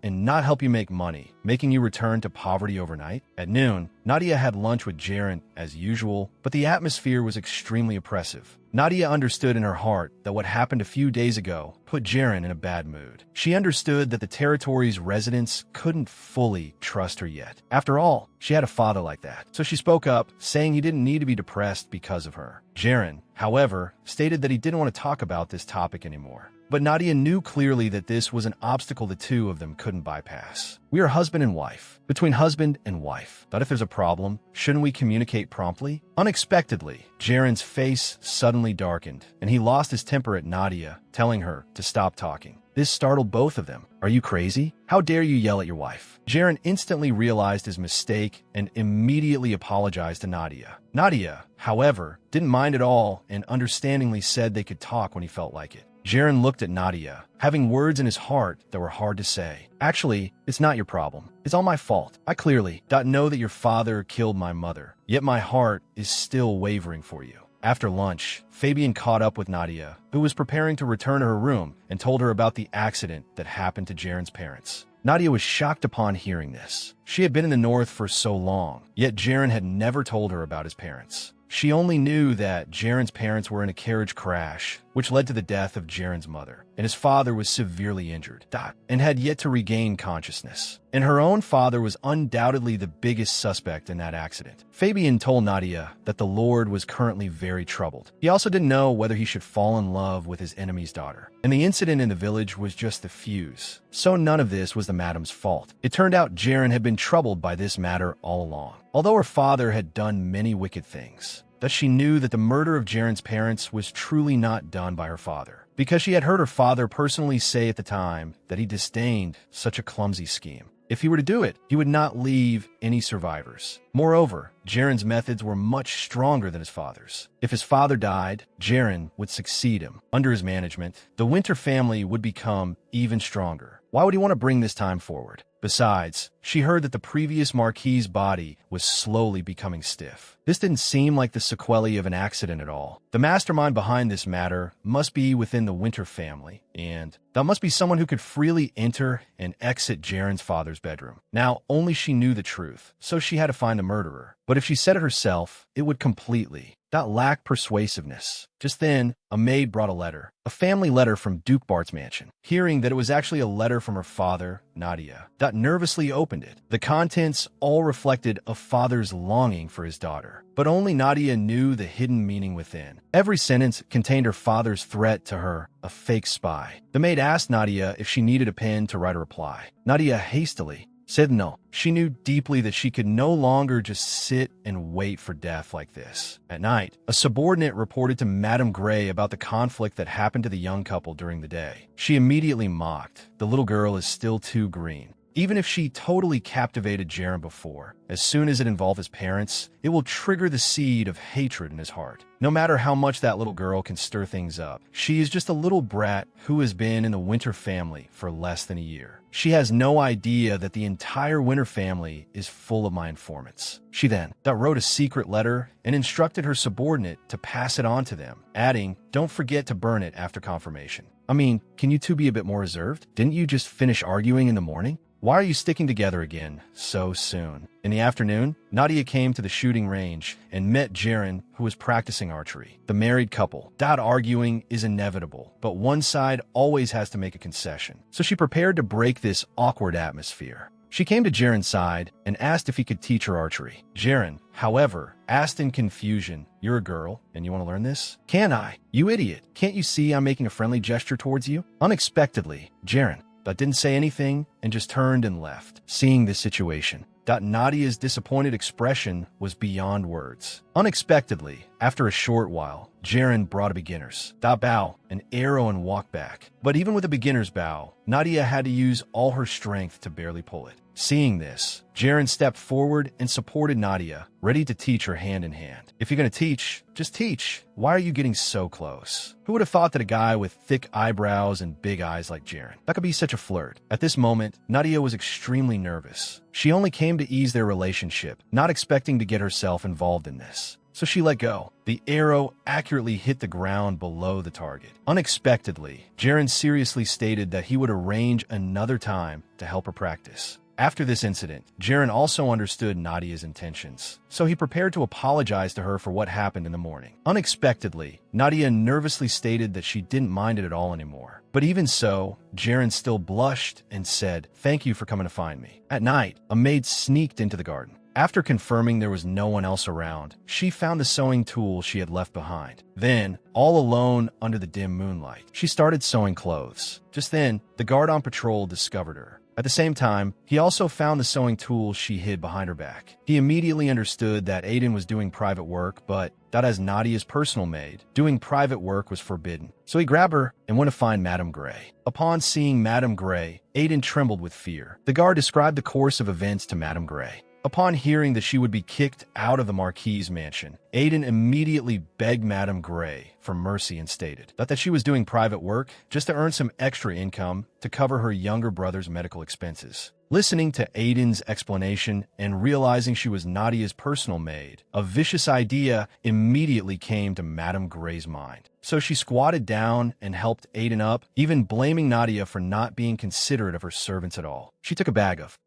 and not help you make money, making you return to poverty overnight?" At noon, Nadia had lunch with Jaren as usual, but the atmosphere was extremely oppressive. Nadia understood in her heart that what happened a few days ago put Jaren in a bad mood. She understood that the territory's residents couldn't fully trust her yet. After all, she had a father like that. So she spoke up, saying he didn't need to be depressed because of her. Jaren, however, stated that he didn't want to talk about this topic anymore. But Nadia knew clearly that this was an obstacle the two of them couldn't bypass. We are husband and wife. Between husband and wife. But if there's a problem, shouldn't we communicate promptly? Unexpectedly, Jaren's face suddenly darkened, and he lost his temper at Nadia, telling her to stop talking. This startled both of them. "Are you crazy? How dare you yell at your wife?" Jaren instantly realized his mistake and immediately apologized to Nadia. Nadia, however, didn't mind at all and understandingly said they could talk when he felt like it. Jaren looked at Nadia, having words in his heart that were hard to say. "Actually, it's not your problem. It's all my fault. I clearly know that your father killed my mother, yet my heart is still wavering for you." After lunch, Fabian caught up with Nadia, who was preparing to return to her room, and told her about the accident that happened to Jaren's parents. Nadia was shocked upon hearing this. She had been in the North for so long, yet Jaren had never told her about his parents. She only knew that Jaren's parents were in a carriage crash which led to the death of Jaren's mother, and his father was severely injured and had yet to regain consciousness. And her own father was undoubtedly the biggest suspect in that accident. Fabian told Nadia that the Lord was currently very troubled. He also didn't know whether he should fall in love with his enemy's daughter. And the incident in the village was just the fuse. So none of this was the madam's fault. It turned out Jaren had been troubled by this matter all along. Although her father had done many wicked things, thus she knew that the murder of Jaren's parents was truly not done by her father, because she had heard her father personally say at the time that he disdained such a clumsy scheme. If he were to do it, he would not leave any survivors. Moreover, Jaren's methods were much stronger than his father's. If his father died, Jaren would succeed him. Under his management, the Winter family would become even stronger. Why would he want to bring this time forward? Besides, she heard that the previous Marquis's body was slowly becoming stiff. This didn't seem like the sequelae of an accident at all. The mastermind behind this matter must be within the Winter family, and that must be someone who could freely enter and exit Jaren's father's bedroom. Now, only she knew the truth, so she had to find the murderer. But if she said it herself, it would completely lack persuasiveness. Just then, a maid brought a letter, a family letter from Duke Bart's mansion. Hearing that it was actually a letter from her father, Nadia, nervously opened it. The contents all reflected a father's longing for his daughter, but only Nadia knew the hidden meaning within. Every sentence contained her father's threat to her, a fake spy. The maid asked Nadia if she needed a pen to write a reply. Nadia hastily said no. She knew deeply that she could no longer just sit and wait for death like this. At night, a subordinate reported to Madame Gray about the conflict that happened to the young couple during the day. She immediately mocked. The little girl is still too green. Even if she totally captivated Jaren before, as soon as it involved his parents, it will trigger the seed of hatred in his heart. No matter how much that little girl can stir things up, she is just a little brat who has been in the Winter family for less than a year. She has no idea that the entire Winter family is full of my informants. She then wrote a secret letter and instructed her subordinate to pass it on to them, adding, "Don't forget to burn it after confirmation." I mean, can you two be a bit more reserved? Didn't you just finish arguing in the morning? Why are you sticking together again so soon? In the afternoon, Nadia came to the shooting range and met Jaren, who was practicing archery. The married couple. Arguing is inevitable, but one side always has to make a concession. So she prepared to break this awkward atmosphere. She came to Jaren's side and asked if he could teach her archery. Jaren, however, asked in confusion, "You're a girl, and you want to learn this?" "Can I? You idiot. Can't you see I'm making a friendly gesture towards you?" Unexpectedly, Jaren didn't say anything and just turned and left. Seeing this situation, Nadia's disappointed expression was beyond words. Unexpectedly, after a short while, Jaren brought a beginner's bow, an arrow, and walked back. But even with a beginner's bow, Nadia had to use all her strength to barely pull it. Seeing this, Jaren stepped forward and supported Nadia, ready to teach her hand in hand. "If you're going to teach, just teach. Why are you getting so close?" Who would have thought that a guy with thick eyebrows and big eyes like Jaren could be such a flirt? At this moment, Nadia was extremely nervous. She only came to ease their relationship, not expecting to get herself involved in this. So she let go. The arrow accurately hit the ground below the target. Unexpectedly, Jaren seriously stated that he would arrange another time to help her practice. After this incident, Jaren also understood Nadia's intentions, so he prepared to apologize to her for what happened in the morning. Unexpectedly, Nadia nervously stated that she didn't mind it at all anymore. But even so, Jaren still blushed and said, "Thank you for coming to find me." At night, a maid sneaked into the garden. After confirming there was no one else around, she found the sewing tool she had left behind. Then, all alone under the dim moonlight, she started sewing clothes. Just then, the guard on patrol discovered her. At the same time, he also found the sewing tool she hid behind her back. He immediately understood that Aiden was doing private work, but that as Nadia's personal maid, doing private work was forbidden. So he grabbed her and went to find Madame Gray. Upon seeing Madame Gray, Aiden trembled with fear. The guard described the course of events to Madame Gray. Upon hearing that she would be kicked out of the Marquis's mansion, Aiden immediately begged Madame Gray for mercy and stated that she was doing private work just to earn some extra income to cover her younger brother's medical expenses. Listening to Aiden's explanation and realizing she was Nadia's personal maid, a vicious idea immediately came to Madame Gray's mind. so she squatted down and helped Aiden up, even blaming Nadia for not being considerate of her servants at all. She took a bag of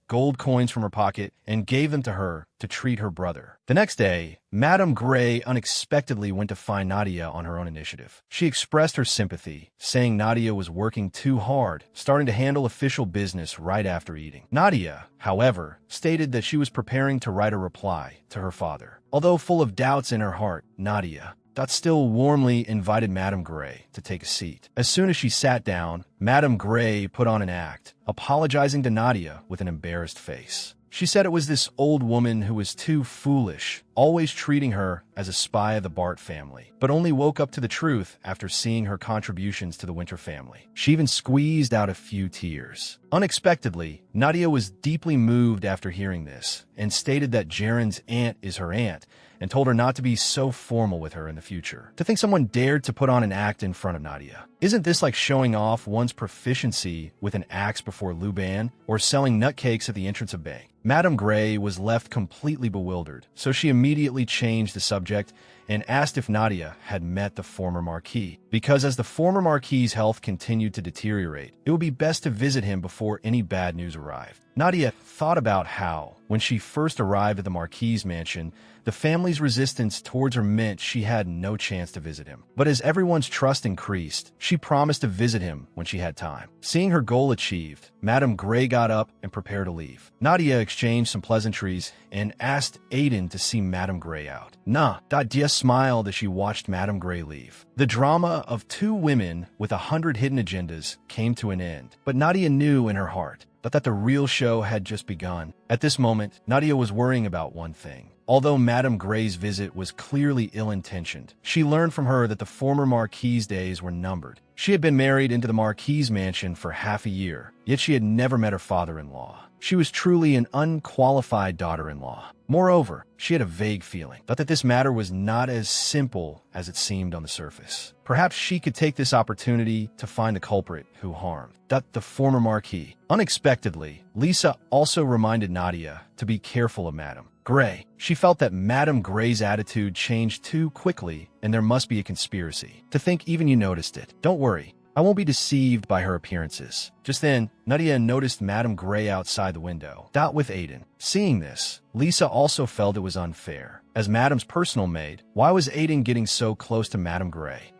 gold coins from her pocket and gave them to her to treat her brother. The next day, Madame Gray unexpectedly went to find Nadia on her own initiative. She expressed her sympathy, saying Nadia was working too hard, starting to handle official business right after eating. Nadia, however, stated that she was preparing to write a reply to her father. Although full of doubts in her heart, Nadia still warmly invited Madame Gray to take a seat. As soon as she sat down, Madame Gray put on an act, apologizing to Nadia with an embarrassed face. She said it was this old woman who was too foolish, always treating her as a spy of the Bart family, but only woke up to the truth after seeing her contributions to the Winter family. She even squeezed out a few tears. Unexpectedly, Nadia was deeply moved after hearing this, and stated that Jaren's aunt is her aunt, and told her not to be so formal with her in the future. To think someone dared to put on an act in front of Nadia. Isn't this like showing off one's proficiency with an axe before Luban, or selling nutcakes at the entrance of bank? Madame Gray was left completely bewildered, so she immediately changed the subject and asked if Nadia had met the former Marquis, because as the former Marquis's health continued to deteriorate, it would be best to visit him before any bad news arrived. Nadia thought about how, when she first arrived at the Marquis's mansion, the family's resistance towards her meant she had no chance to visit him. But as everyone's trust increased, she promised to visit him when she had time. Seeing her goal achieved, Madame Gray got up and prepared to leave. Nadia exchanged some pleasantries and asked Aiden to see Madame Gray out. Nadia smiled as she watched Madame Gray leave. The drama of two women with 100 hidden agendas came to an end, but Nadia knew in her heart that the real show had just begun. At this moment, Nadia was worrying about one thing. Although Madame Gray's visit was clearly ill-intentioned, she learned from her that the former Marquis's days were numbered. She had been married into the Marquis's mansion for half a year, yet she had never met her father-in-law. She was truly an unqualified daughter-in-law. Moreover, she had a vague feeling that this matter was not as simple as it seemed on the surface. Perhaps she could take this opportunity to find the culprit who harmed the former Marquis. Unexpectedly, Lisa also reminded Nadia to be careful of Madame Gray. She felt that Madame Gray's attitude changed too quickly and there must be a conspiracy. To think even you noticed it. Don't worry, I won't be deceived by her appearances. Just then, Nadia noticed Madame Gray outside the window, with Aiden. Seeing this, Lisa also felt it was unfair. As Madame's personal maid, why was Aiden getting so close to Madame Gray?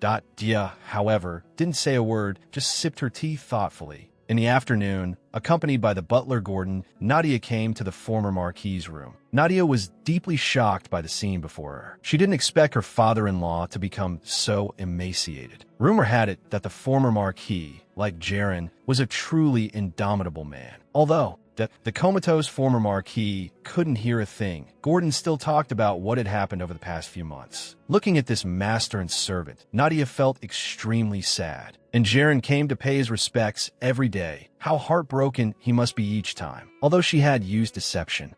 Nadia, however, didn't say a word, just sipped her tea thoughtfully. In the afternoon, accompanied by the butler Gordon, Nadia came to the former Marquis's room. Nadia was deeply shocked by the scene before her. She didn't expect her father-in-law to become so emaciated. Rumor had it that the former Marquis, like Jaren, was a truly indomitable man. Although the comatose former Marquis couldn't hear a thing, Gordon still talked about what had happened over the past few months. Looking at this master and servant, Nadia felt extremely sad. And Jaren came to pay his respects every day. How heartbroken he must be each time. Although she had used deception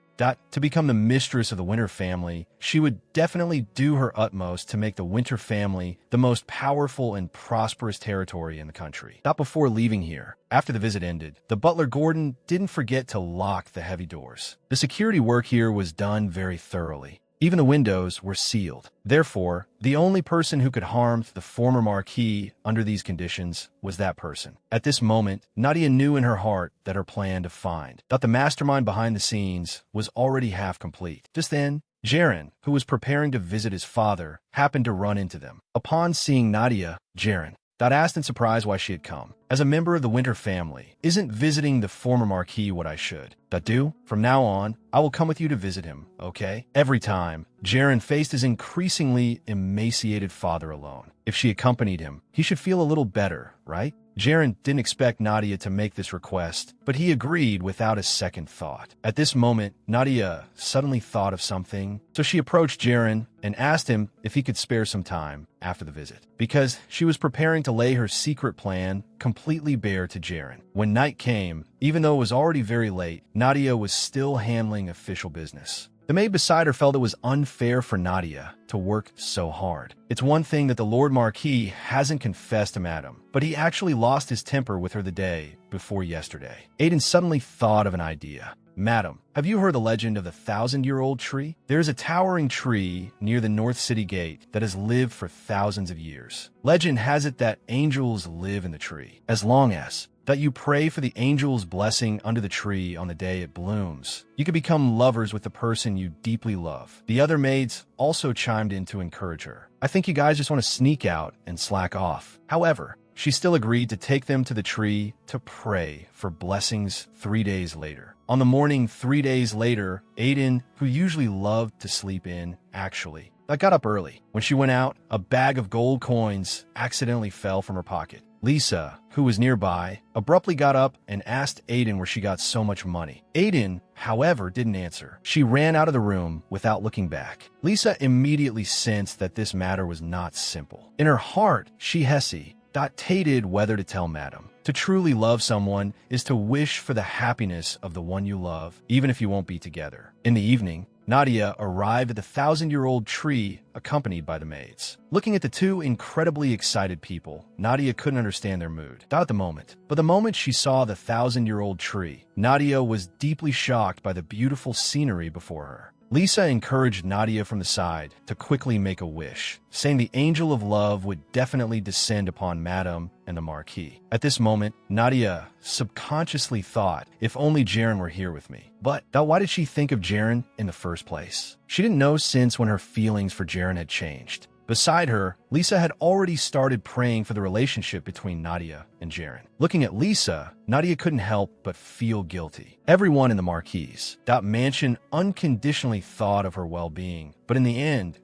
to become the mistress of the Winter family, she would definitely do her utmost to make the Winter family the most powerful and prosperous territory in the country. Before leaving here, after the visit ended, the butler Gordon didn't forget to lock the heavy doors. The security work here was done very thoroughly. Even the windows were sealed. Therefore, the only person who could harm the former Marquis under these conditions was that person. At this moment, Nadia knew in her heart that her plan to find the mastermind behind the scenes was already half complete. Just then, Jaren, who was preparing to visit his father, happened to run into them. Upon seeing Nadia, Jaren asked in surprise why she had come. As a member of the Winter family, isn't visiting the former Marquis what I should do? From now on, I will come with you to visit him, okay? Every time, Jaren faced his increasingly emaciated father alone. If she accompanied him, he should feel a little better, right? Jaren didn't expect Nadia to make this request, but he agreed without a second thought. At this moment, Nadia suddenly thought of something, so she approached Jaren and asked him if he could spare some time after the visit, because she was preparing to lay her secret plan completely bare to Jaren. When night came, even though it was already very late, Nadia was still handling official business. The maid beside her felt it was unfair for Nadia to work so hard. It's one thing that the Lord Marquis hasn't confessed to Madame, but he actually lost his temper with her the day before yesterday. Aiden suddenly thought of an idea. Madam, have you heard the legend of the 1,000-year-old tree? There is a towering tree near the North City Gate that has lived for thousands of years. Legend has it that angels live in the tree, as long as that you pray for the angel's blessing under the tree on the day it blooms. You can become lovers with the person you deeply love. The other maids also chimed in to encourage her. I think you guys just want to sneak out and slack off. However, she still agreed to take them to the tree to pray for blessings 3 days later. On the morning 3 days later, Aiden, who usually loved to sleep in, got up early. When she went out, a bag of gold coins accidentally fell from her pocket. Lisa, who was nearby, abruptly got up and asked Aiden where she got so much money. Aiden, however, didn't answer. She ran out of the room without looking back. Lisa immediately sensed that this matter was not simple. In her heart, she hesitated whether to tell Madame. To truly love someone is to wish for the happiness of the one you love, even if you won't be together. In the evening, Nadia arrived at the 1,000-year-old tree accompanied by the maids. Looking at the two incredibly excited people, Nadia couldn't understand their mood. Not at the moment. But the moment she saw the 1,000-year-old tree, Nadia was deeply shocked by the beautiful scenery before her. Lisa encouraged Nadia from the side to quickly make a wish, saying the angel of love would definitely descend upon Madame and the Marquis. At this moment, Nadia subconsciously thought, if only Jaren were here with me. But why did she think of Jaren in the first place? She didn't know since when her feelings for Jaren had changed. Beside her, Lisa had already started praying for the relationship between Nadia and Jaren. Looking at Lisa, Nadia couldn't help but feel guilty. Everyone in the Marquis' mansion unconditionally thought of her well-being, but in the end,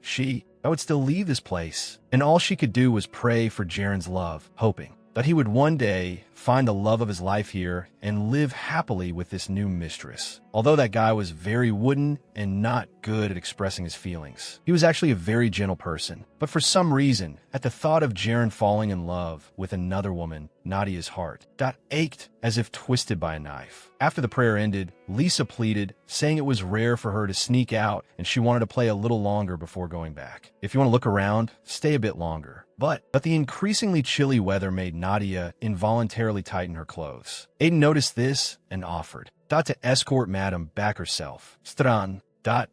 I would still leave this place. And all she could do was pray for Jaren's love, hoping that he would one day find the love of his life here and live happily with this new mistress. Although that guy was very wooden and not good at expressing his feelings, he was actually a very gentle person. But for some reason, at the thought of Jaren falling in love with another woman, Nadia's heart ached as if twisted by a knife. After the prayer ended, Lisa pleaded, saying it was rare for her to sneak out and she wanted to play a little longer before going back. If you want to look around, stay a bit longer. But the increasingly chilly weather made Nadia involuntarily tighten her clothes. Aiden noticed this and offered to escort Madame back herself.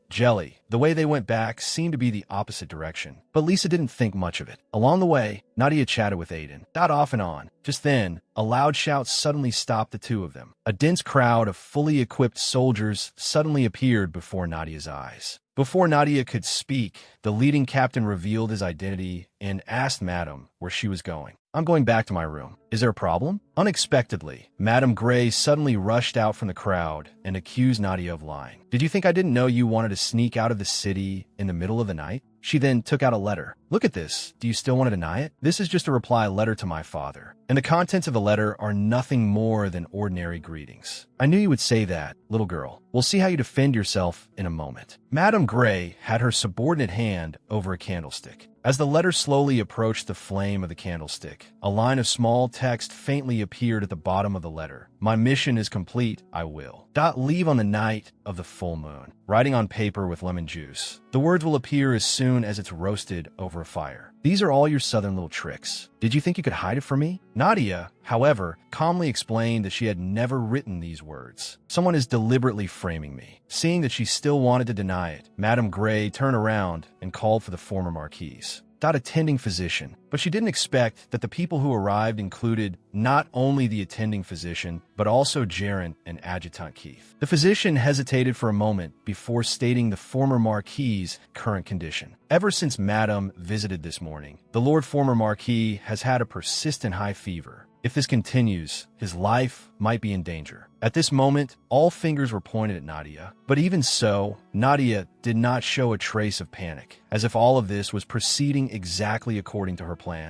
Jelly. The way they went back seemed to be the opposite direction, but Lisa didn't think much of it. Along the way, Nadia chatted with Aiden, off and on. Just then, a loud shout suddenly stopped the two of them. A dense crowd of fully equipped soldiers suddenly appeared before Nadia's eyes. Before Nadia could speak, the leading captain revealed his identity and asked Madame where she was going. I'm going back to my room. Is there a problem? Unexpectedly, Madame Gray suddenly rushed out from the crowd and accused Nadia of lying. Did you think I didn't know you wanted to sneak out of the city in the middle of the night? She then took out a letter. Look at this. Do you still want to deny it? This is just a reply letter to my father. And the contents of the letter are nothing more than ordinary greetings. I knew you would say that, little girl. We'll see how you defend yourself in a moment. Madame Gray had her subordinate hand over a candlestick. As the letter slowly approached the flame of the candlestick, a line of small text faintly appeared at the bottom of the letter. My mission is complete, I will. Leave on the night of the full moon. Writing on paper with lemon juice. The words will appear as soon as it's roasted over a fire. These are all your southern little tricks. Did you think you could hide it from me? Nadia, however, calmly explained that she had never written these words. Someone is deliberately framing me. Seeing that she still wanted to deny it, Madame Gray turned around and called for the former Marquise. Attending physician, but she didn't expect that the people who arrived included not only the attending physician, but also Jaren and Adjutant Keith. The physician hesitated for a moment before stating the former Marquis's current condition. Ever since Madame visited this morning, the Lord former Marquis has had a persistent high fever. If this continues, his life might be in danger. At this moment, all fingers were pointed at Nadia. But even so, Nadia did not show a trace of panic, as if all of this was proceeding exactly according to her plan.